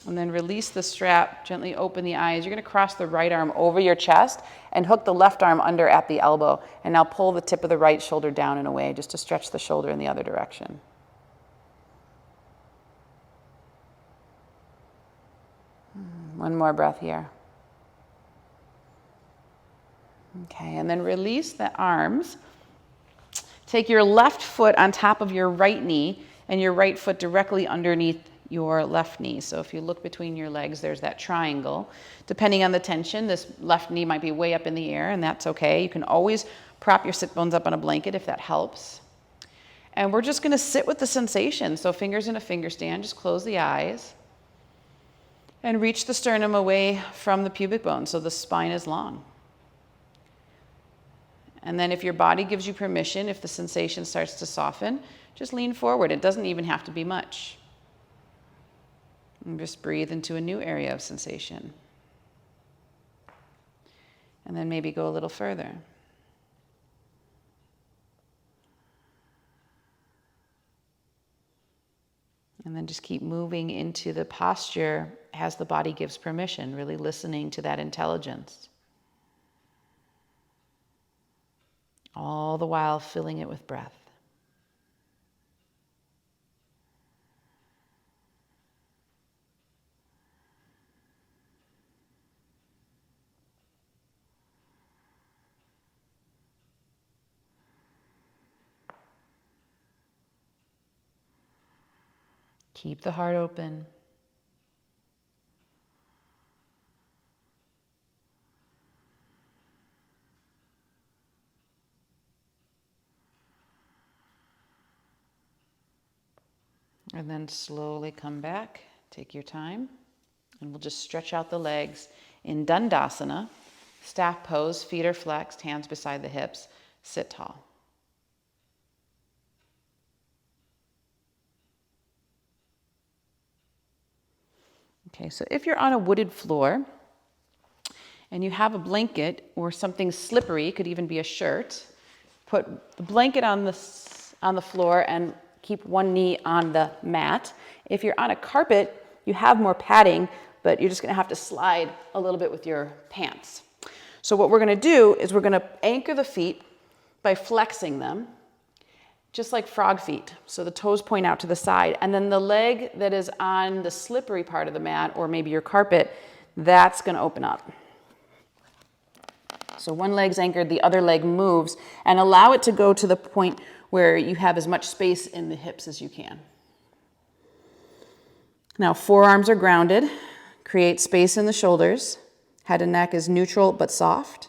And then release the strap, gently open the eyes. You're going to cross the right arm over your chest and hook the left arm under at the elbow. And now pull the tip of the right shoulder down and away, just to stretch the shoulder in the other direction. One more breath here. Okay, and then release the arms. Take your left foot on top of your right knee and your right foot directly underneath your left knee. So if you look between your legs, there's that triangle. Depending on the tension, this left knee might be way up in the air, and that's okay. You can always prop your sit bones up on a blanket if that helps. And we're just going to sit with the sensation. So fingers in a finger stand, just close the eyes. And reach the sternum away from the pubic bone so the spine is long. And then if your body gives you permission, if the sensation starts to soften, just lean forward. It doesn't even have to be much. And just breathe into a new area of sensation. And then maybe go a little further. And then just keep moving into the posture as the body gives permission, really listening to that intelligence. All the while filling it with breath. Keep the heart open. And then slowly come back, take your time, and we'll just stretch out the legs in Dandasana, staff pose, feet are flexed, hands beside the hips, sit tall. Okay, so if you're on a wooded floor and you have a blanket or something slippery, it could even be a shirt, put the blanket on the floor and keep one knee on the mat. If you're on a carpet, you have more padding, but you're just gonna have to slide a little bit with your pants. So what we're gonna do is we're gonna anchor the feet by flexing them, just like frog feet. So the toes point out to the side, and then the leg that is on the slippery part of the mat, or maybe your carpet, that's gonna open up. So one leg's anchored, the other leg moves, and allow it to go to the point where you have as much space in the hips as you can. Now forearms are grounded, create space in the shoulders, head and neck is neutral but soft.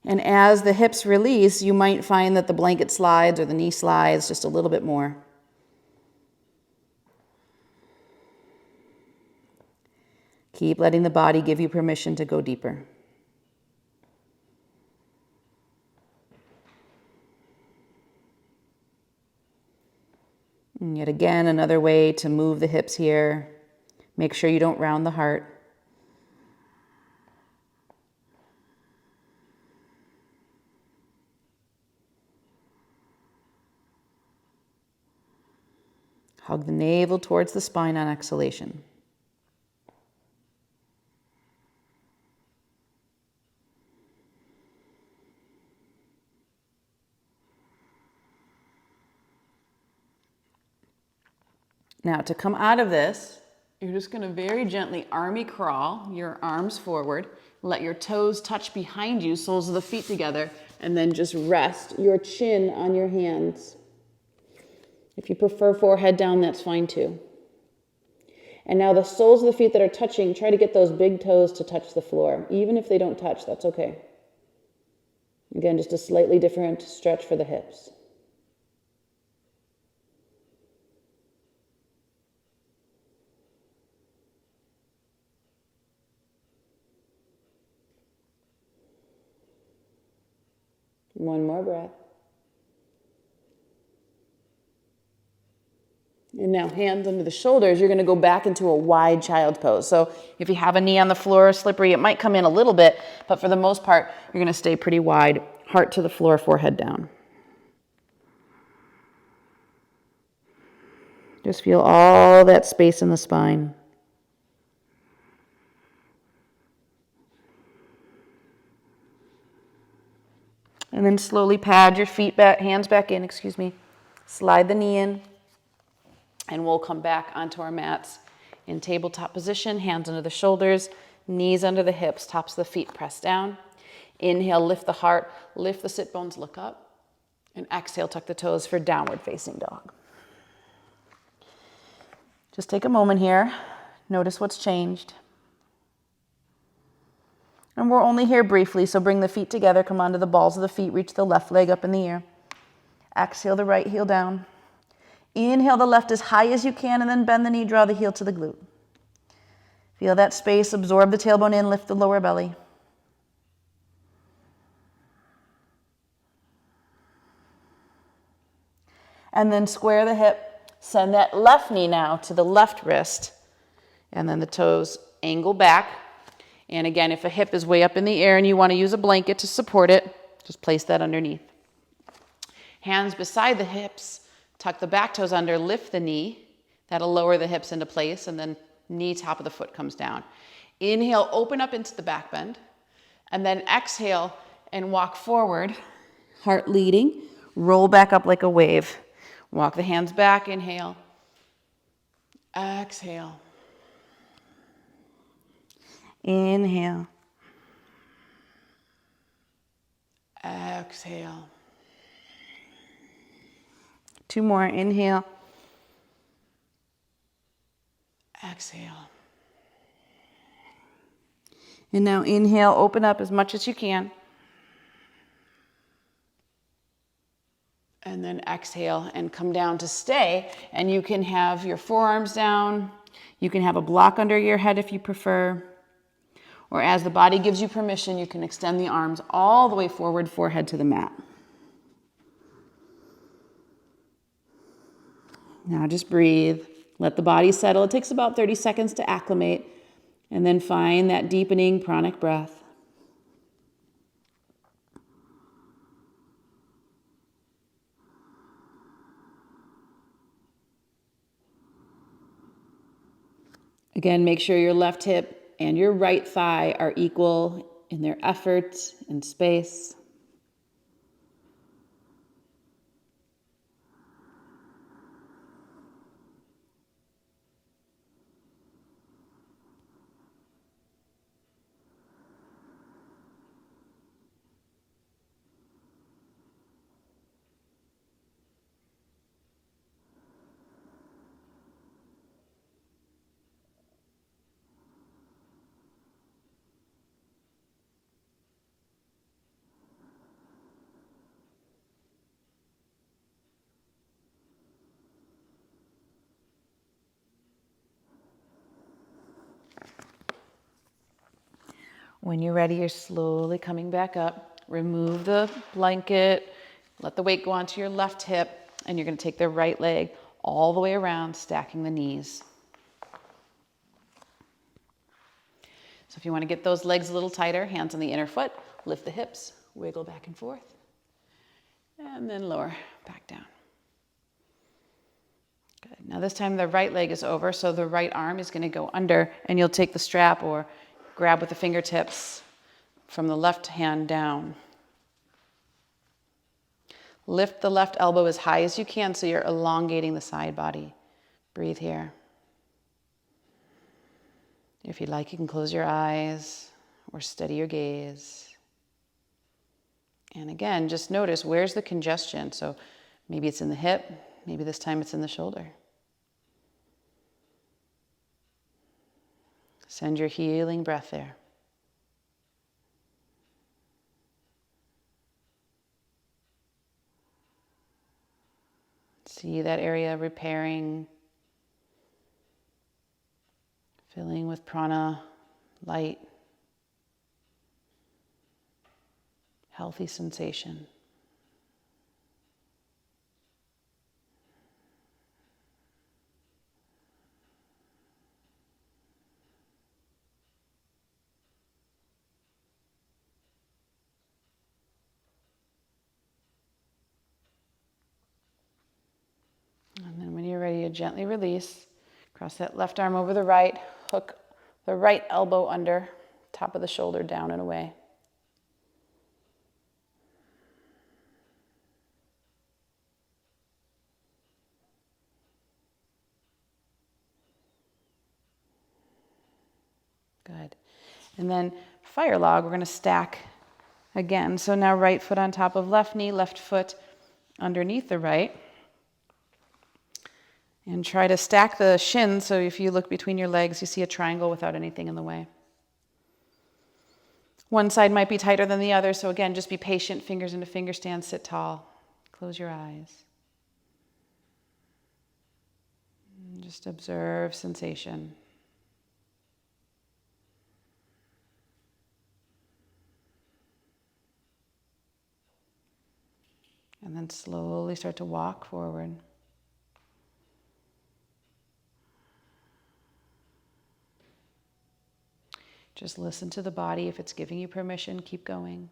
And as the hips release, you might find that the blanket slides or the knee slides just a little bit more. Keep letting the body give you permission to go deeper. And yet again, another way to move the hips here. Make sure you don't round the heart. Hug the navel towards the spine on exhalation. Now, to come out of this, you're just going to very gently army crawl your arms forward. Let your toes touch behind you, soles of the feet together, and then just rest your chin on your hands. If you prefer forehead down, that's fine too. And now the soles of the feet that are touching, try to get those big toes to touch the floor. Even if they don't touch, that's okay. Again, just a slightly different stretch for the hips. One more breath. And now hands under the shoulders, you're going to go back into a wide child pose. So if you have a knee on the floor, slippery, it might come in a little bit, but for the most part, you're going to stay pretty wide, heart to the floor, forehead down. Just feel all that space in the spine. And then slowly pad your feet back, hands back in, Slide the knee in. And we'll come back onto our mats in tabletop position, hands under the shoulders, knees under the hips, tops of the feet pressed down. Inhale, lift the heart, lift the sit bones, look up. And exhale, tuck the toes for downward facing dog. Just take a moment here. Notice what's changed. And we're only here briefly, so bring the feet together, come onto the balls of the feet, reach the left leg up in the air. Exhale the right heel down. Inhale the left as high as you can, and then bend the knee, draw the heel to the glute. Feel that space, absorb the tailbone in, lift the lower belly. And then square the hip, send that left knee now to the left wrist, and then the toes angle back. And again, if a hip is way up in the air and you want to use a blanket to support it, just place that underneath. Hands beside the hips, tuck the back toes under, lift the knee. That'll lower the hips into place, and then knee, top of the foot comes down. Inhale, open up into the back bend, and then exhale and walk forward, heart leading, roll back up like a wave. Walk the hands back, inhale, exhale, inhale, exhale. 2 more, inhale, exhale. And now inhale, open up as much as you can. And then exhale and come down to stay. And you can have your forearms down. You can have a block under your head if you prefer. Or as the body gives you permission, you can extend the arms all the way forward, forehead to the mat. Now just breathe. Let the body settle. It takes about 30 seconds to acclimate. And then find that deepening pranic breath. Again, make sure your left hip and your right thigh are equal in their effort and space. When you're ready, you're slowly coming back up. Remove the blanket. Let the weight go onto your left hip. And you're going to take the right leg all the way around, stacking the knees. So if you want to get those legs a little tighter, hands on the inner foot, lift the hips, wiggle back and forth. And then lower back down. Good. Now this time the right leg is over, so the right arm is going to go under, and you'll take the strap or grab with the fingertips from the left hand down. Lift the left elbow as high as you can so you're elongating the side body. Breathe here. If you'd like, you can close your eyes or steady your gaze. And again, just notice where's the congestion. So maybe it's in the hip, maybe this time it's in the shoulder. Send your healing breath there. See that area repairing, filling with prana, light, healthy sensation. And then when you're ready to gently release, cross that left arm over the right, hook the right elbow under, top of the shoulder down and away. Good. And then fire log, we're going to stack Again, so now right foot on top of left knee, left foot underneath the right. And try to stack the shins, so if you look between your legs, you see a triangle without anything in the way. One side might be tighter than the other, so again, just be patient, fingers into finger stand, sit tall. Close your eyes. Just observe sensation. And then slowly start to walk forward. Just listen to the body. If it's giving you permission, keep going.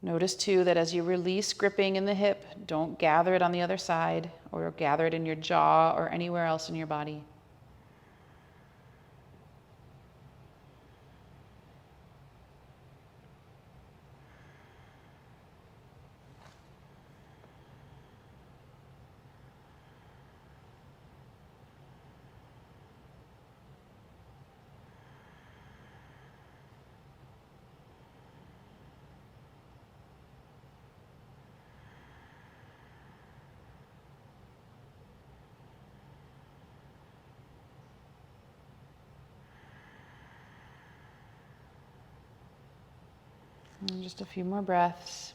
Notice too that as you release gripping in the hip, don't gather it on the other side or gather it in your jaw or anywhere else in your body. And just a few more breaths.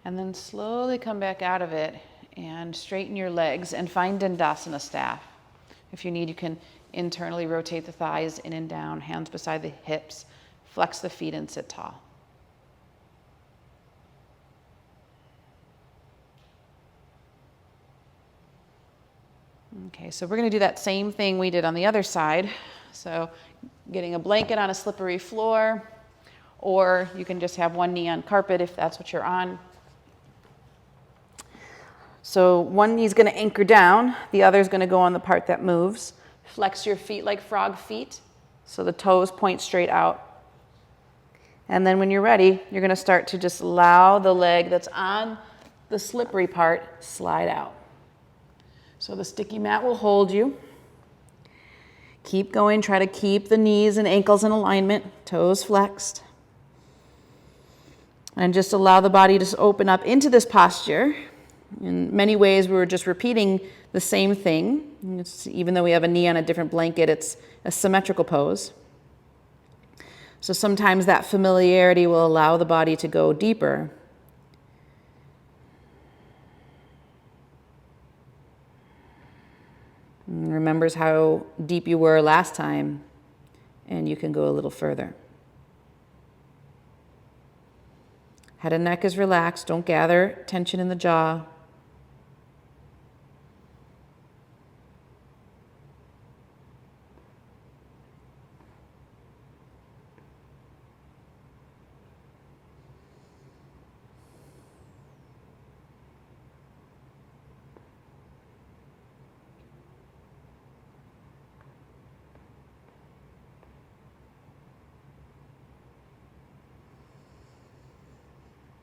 And then slowly come back out of it and straighten your legs and find Dandasana staff. If you need, you can internally rotate the thighs in and down, hands beside the hips, flex the feet and sit tall. Okay, so we're going to do that same thing we did on the other side. So getting a blanket on a slippery floor, or you can just have one knee on carpet if that's what you're on. So one knee is going to anchor down, the other is going to go on the part that moves. Flex your feet like frog feet, so the toes point straight out. And then when you're ready, you're going to start to just allow the leg that's on the slippery part slide out. So the sticky mat will hold you. Keep going, try to keep the knees and ankles in alignment, toes flexed. And just allow the body to open up into this posture. In many ways, we're just repeating the same thing. Even though we have a knee on a different blanket, it's a symmetrical pose. So sometimes that familiarity will allow the body to go deeper. And remembers how deep you were last time, and you can go a little further. Head and neck is relaxed. Don't gather tension in the jaw.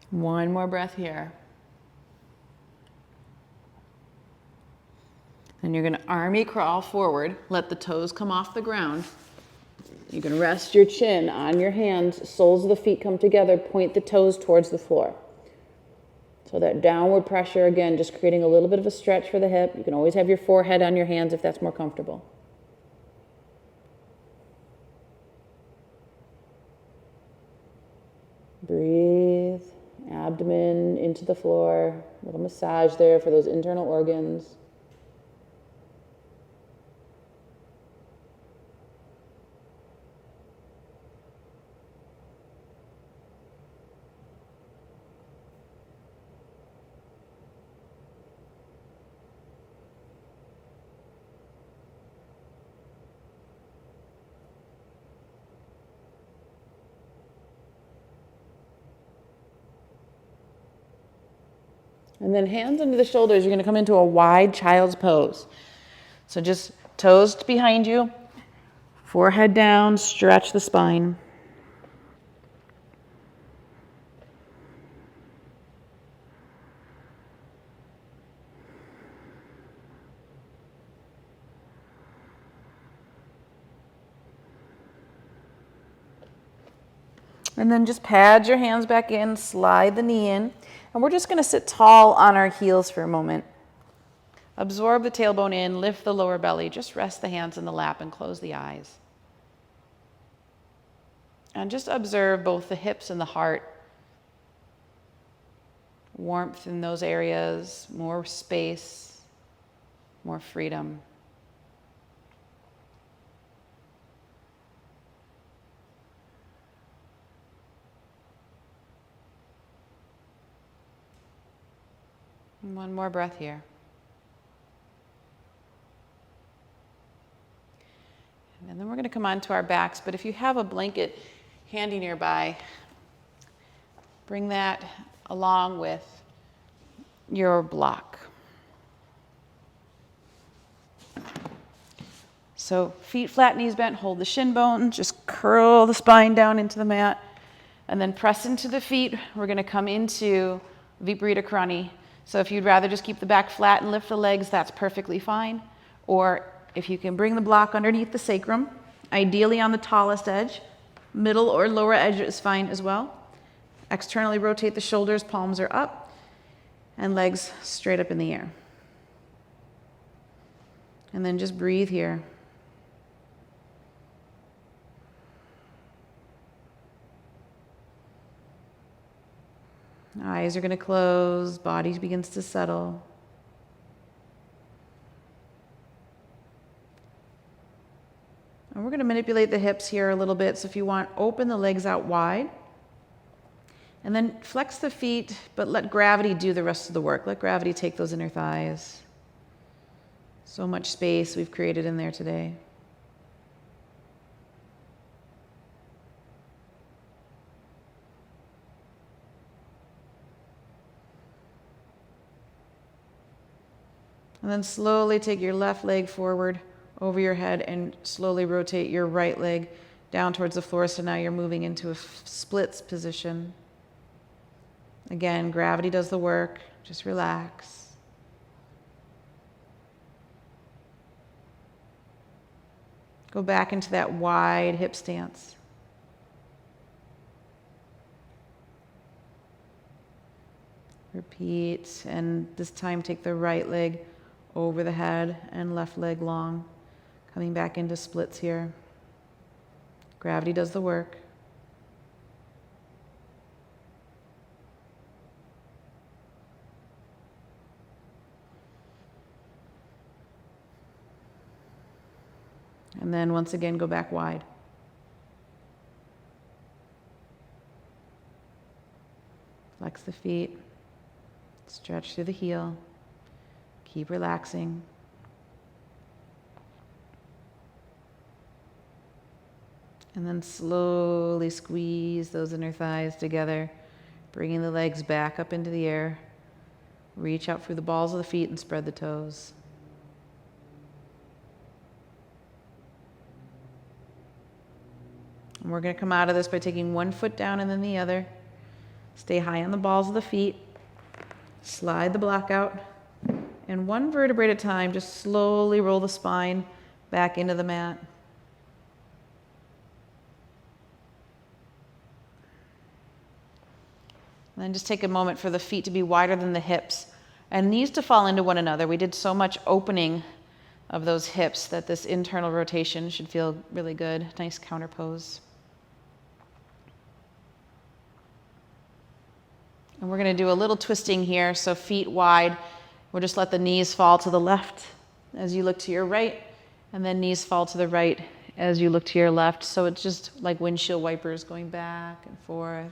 One more breath here. Then you're going to army crawl forward. Let the toes come off the ground. You can rest your chin on your hands. Soles of the feet come together. Point the toes towards the floor. So that downward pressure, again, just creating a little bit of a stretch for the hip. You can always have your forehead on your hands if that's more comfortable. Breathe. Abdomen into the floor, a little massage there for those internal organs. And then hands under the shoulders, you're going to come into a wide child's pose. So just toes behind you, Forehead down, stretch the spine. And then just pad your hands back in, slide the knee in, and we're just going to sit tall on our heels for a moment. Absorb the tailbone in, lift the lower belly, just rest the hands in the lap and close the eyes. And just observe both the hips and the heart. Warmth in those areas, more space, more freedom. And one more breath here. And then we're going to come onto our backs, but if you have a blanket handy nearby, bring that along with your block. So feet flat, knees bent, hold the shin bone, just curl the spine down into the mat, and then press into the feet. We're going to come into Viparita Karani. So if you'd rather just keep the back flat and lift the legs, that's perfectly fine. Or if you can bring the block underneath the sacrum, ideally on the tallest edge, middle or lower edge is fine as well. Externally rotate the shoulders, palms are up, and legs straight up in the air. And then just breathe here. Eyes are going to close, body begins to settle. And we're going to manipulate the hips here a little bit. So if you want, open the legs out wide. And then flex the feet, but let gravity do the rest of the work. Let gravity take those inner thighs. So much space we've created in there today. And then slowly take your left leg forward over your head and slowly rotate your right leg down towards the floor. So now you're moving into a splits position. Again, gravity does the work. Just relax. Go back into that wide hip stance. Repeat, and this time take the right leg over the head and left leg long. Coming back into splits here. Gravity does the work. And then once again, go back wide. Flex the feet. Stretch through the heel. Keep relaxing. And then slowly squeeze those inner thighs together, bringing the legs back up into the air. Reach out through the balls of the feet and spread the toes. And we're going to come out of this by taking one foot down and then the other. Stay high on the balls of the feet. Slide the block out. And one vertebrae at a time, just slowly roll the spine back into the mat. And then just take a moment for the feet to be wider than the hips and knees to fall into one another. We did so much opening of those hips that this internal rotation should feel really good. Nice counter pose. And we're going to do a little twisting here, so feet wide. We'll just let the knees fall to the left as you look to your right, and then knees fall to the right as you look to your left. So it's just like windshield wipers going back and forth.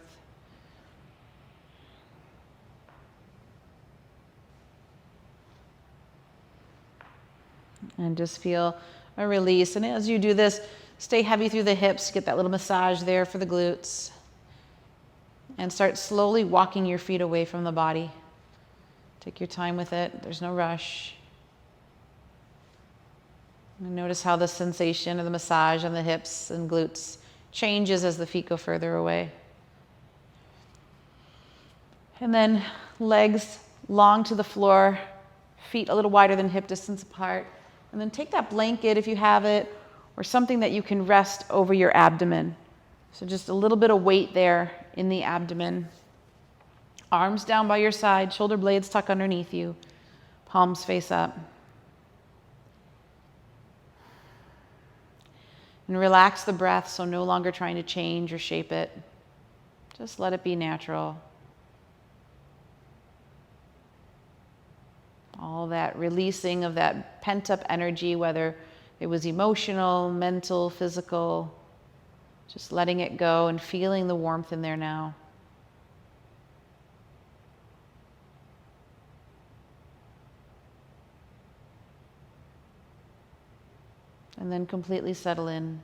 And just feel a release. And as you do this, stay heavy through the hips. Get that little massage there for the glutes. And start slowly walking your feet away from the body. Take your time with it. There's no rush. And notice how the sensation of the massage on the hips and glutes changes as the feet go further away. And then legs long to the floor, feet a little wider than hip distance apart. And then take that blanket, if you have it, or something that you can rest over your abdomen. So just a little bit of weight there in the abdomen. Arms down by your side, shoulder blades tuck underneath you, palms face up. And relax the breath, so no longer trying to change or shape it. Just let it be natural. All that releasing of that pent-up energy, whether it was emotional, mental, physical, just letting it go and feeling the warmth in there now. And then completely settle in.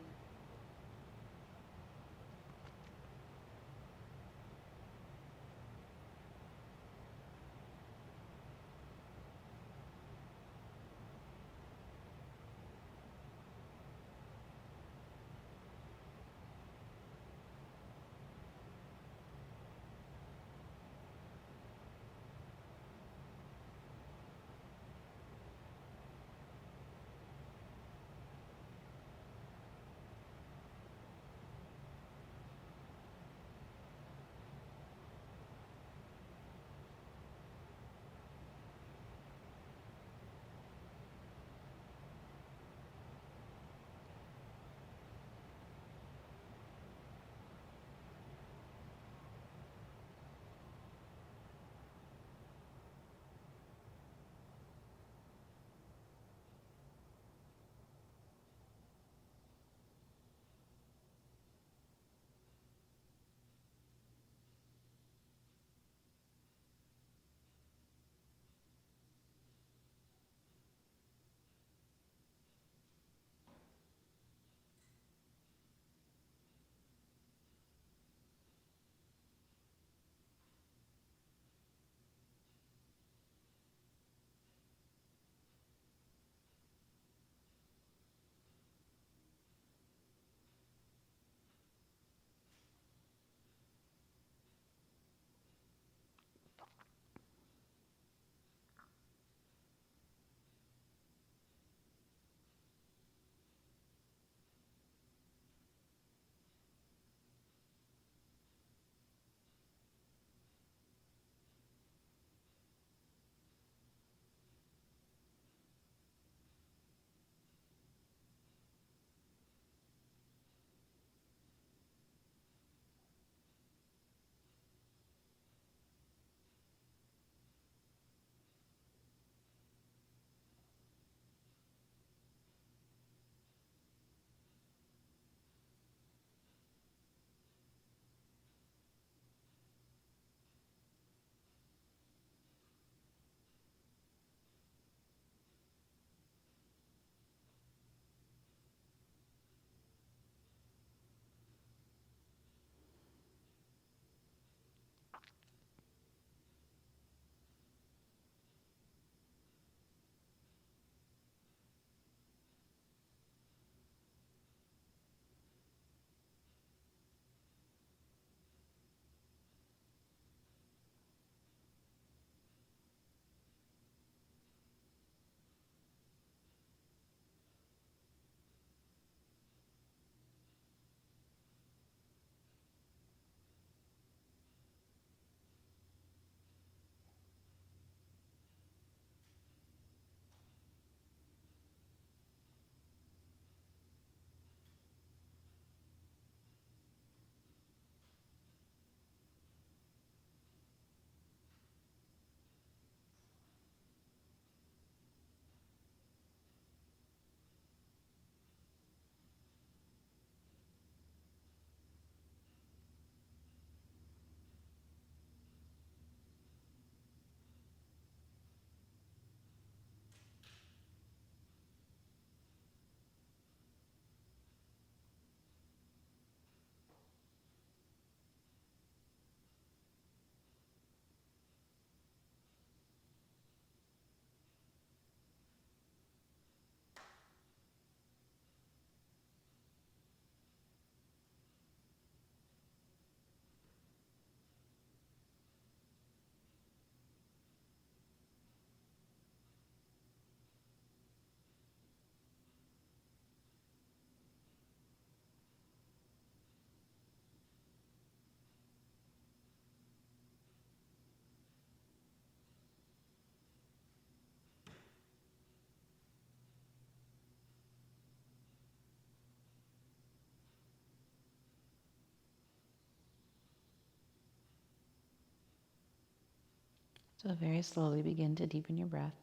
So very slowly begin to deepen your breath.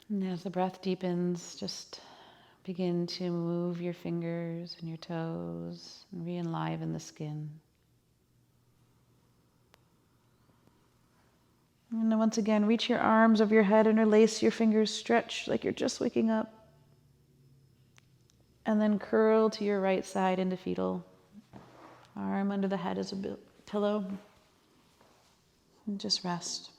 And as the breath deepens, just begin to move your fingers and your toes and re-enliven the skin. And then once again, reach your arms over your head, interlace your fingers, stretch like you're just waking up. And then curl to your right side into fetal. Arm under the head as a pillow. And just rest.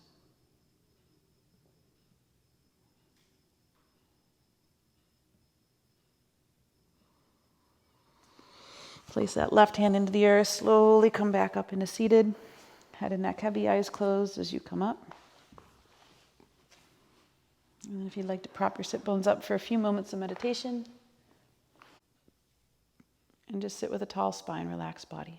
Place that left hand into the earth. Slowly come back up into seated. Head and neck heavy, eyes closed as you come up. And then if you'd like to prop your sit bones up for a few moments of meditation. And just sit with a tall spine, relaxed body.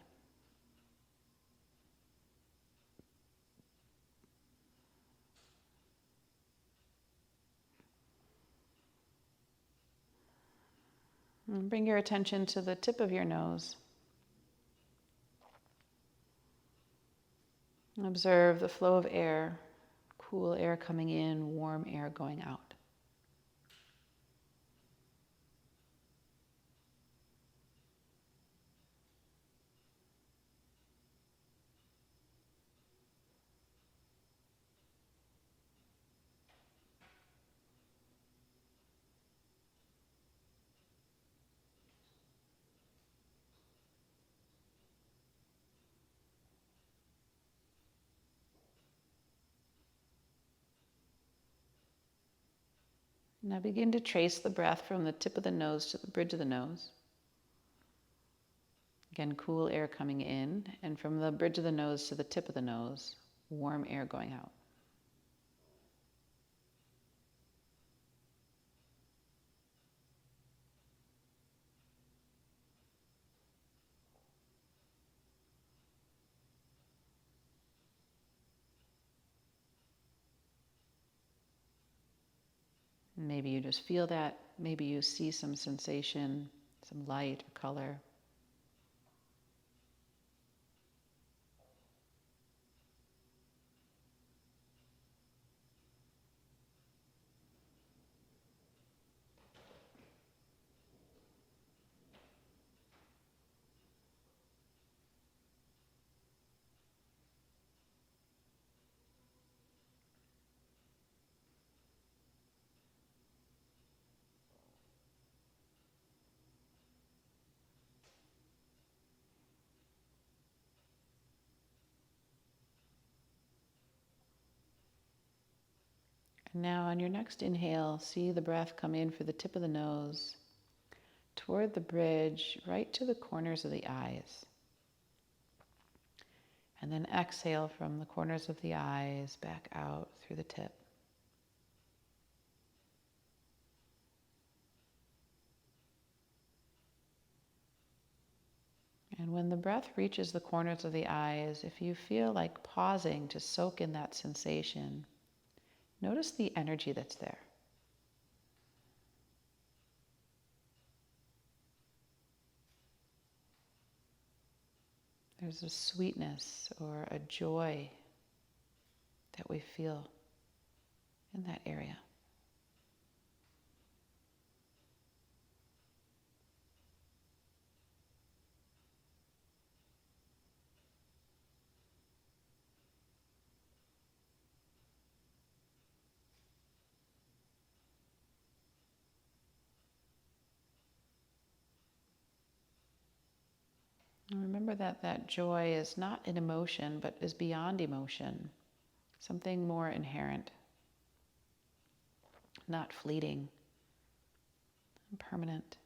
And bring your attention to the tip of your nose. And observe the flow of air, cool air coming in, warm air going out. Now begin to trace the breath from the tip of the nose to the bridge of the nose. Again, cool air coming in, and from the bridge of the nose to the tip of the nose, warm air going out. Maybe you just feel that. Maybe you see some sensation, some light or color. And now on your next inhale, see the breath come in for the tip of the nose, toward the bridge, right to the corners of the eyes. And then exhale from the corners of the eyes back out through the tip. And when the breath reaches the corners of the eyes, if you feel like pausing to soak in that sensation, notice the energy that's there. There's a sweetness or a joy that we feel in that area. And remember that that joy is not an emotion, but is beyond emotion, something more inherent, not fleeting, and permanent.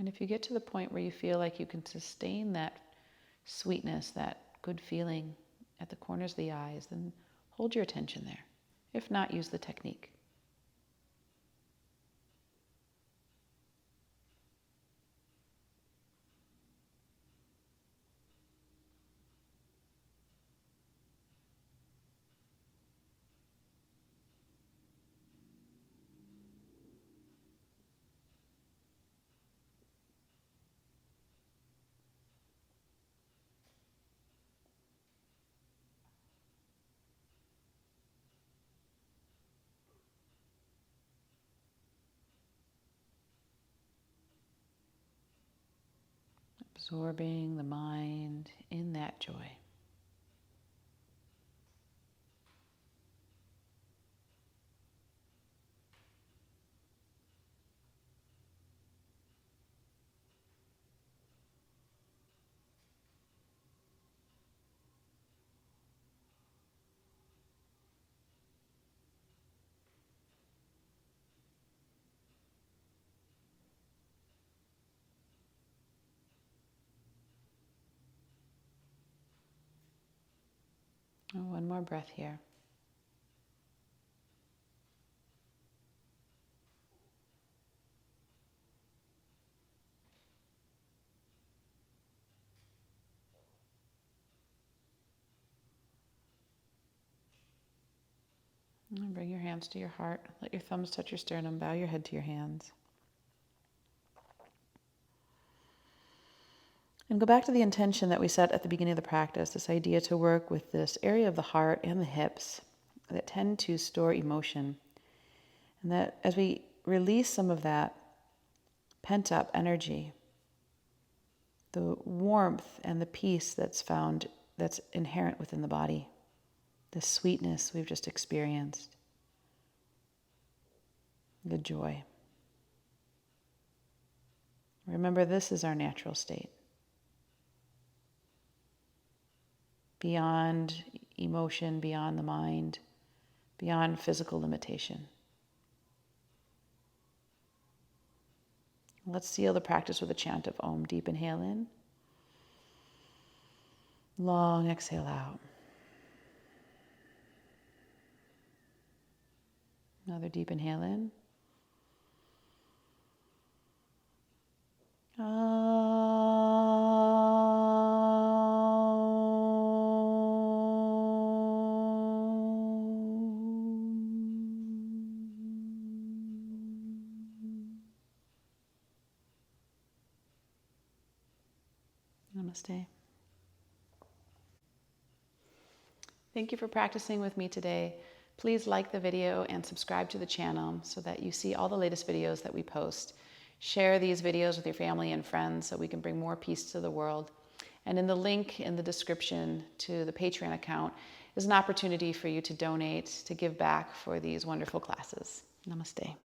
And if you get to the point where you feel like you can sustain that sweetness, that good feeling at the corners of the eyes, then hold your attention there. If not, use the technique. Absorbing the mind in that joy. Oh, one more breath here. And bring your hands to your heart. Let your thumbs touch your sternum. Bow your head to your hands. And go back to the intention that we set at the beginning of the practice, this idea to work with this area of the heart and the hips that tend to store emotion. And that as we release some of that pent up energy, the warmth and the peace that's found, that's inherent within the body, the sweetness we've just experienced, the joy. Remember, this is our natural state. Beyond emotion, beyond the mind, beyond physical limitation. Let's seal the practice with a chant of Om. Deep inhale in. Long exhale out. Another deep inhale in. Namaste. Thank you for practicing with me today. Please like the video and subscribe to the channel so that you see all the latest videos that we post. Share these videos with your family and friends so we can bring more peace to the world. And in the link in the description to the Patreon account is an opportunity for you to donate, to give back for these wonderful classes. Namaste.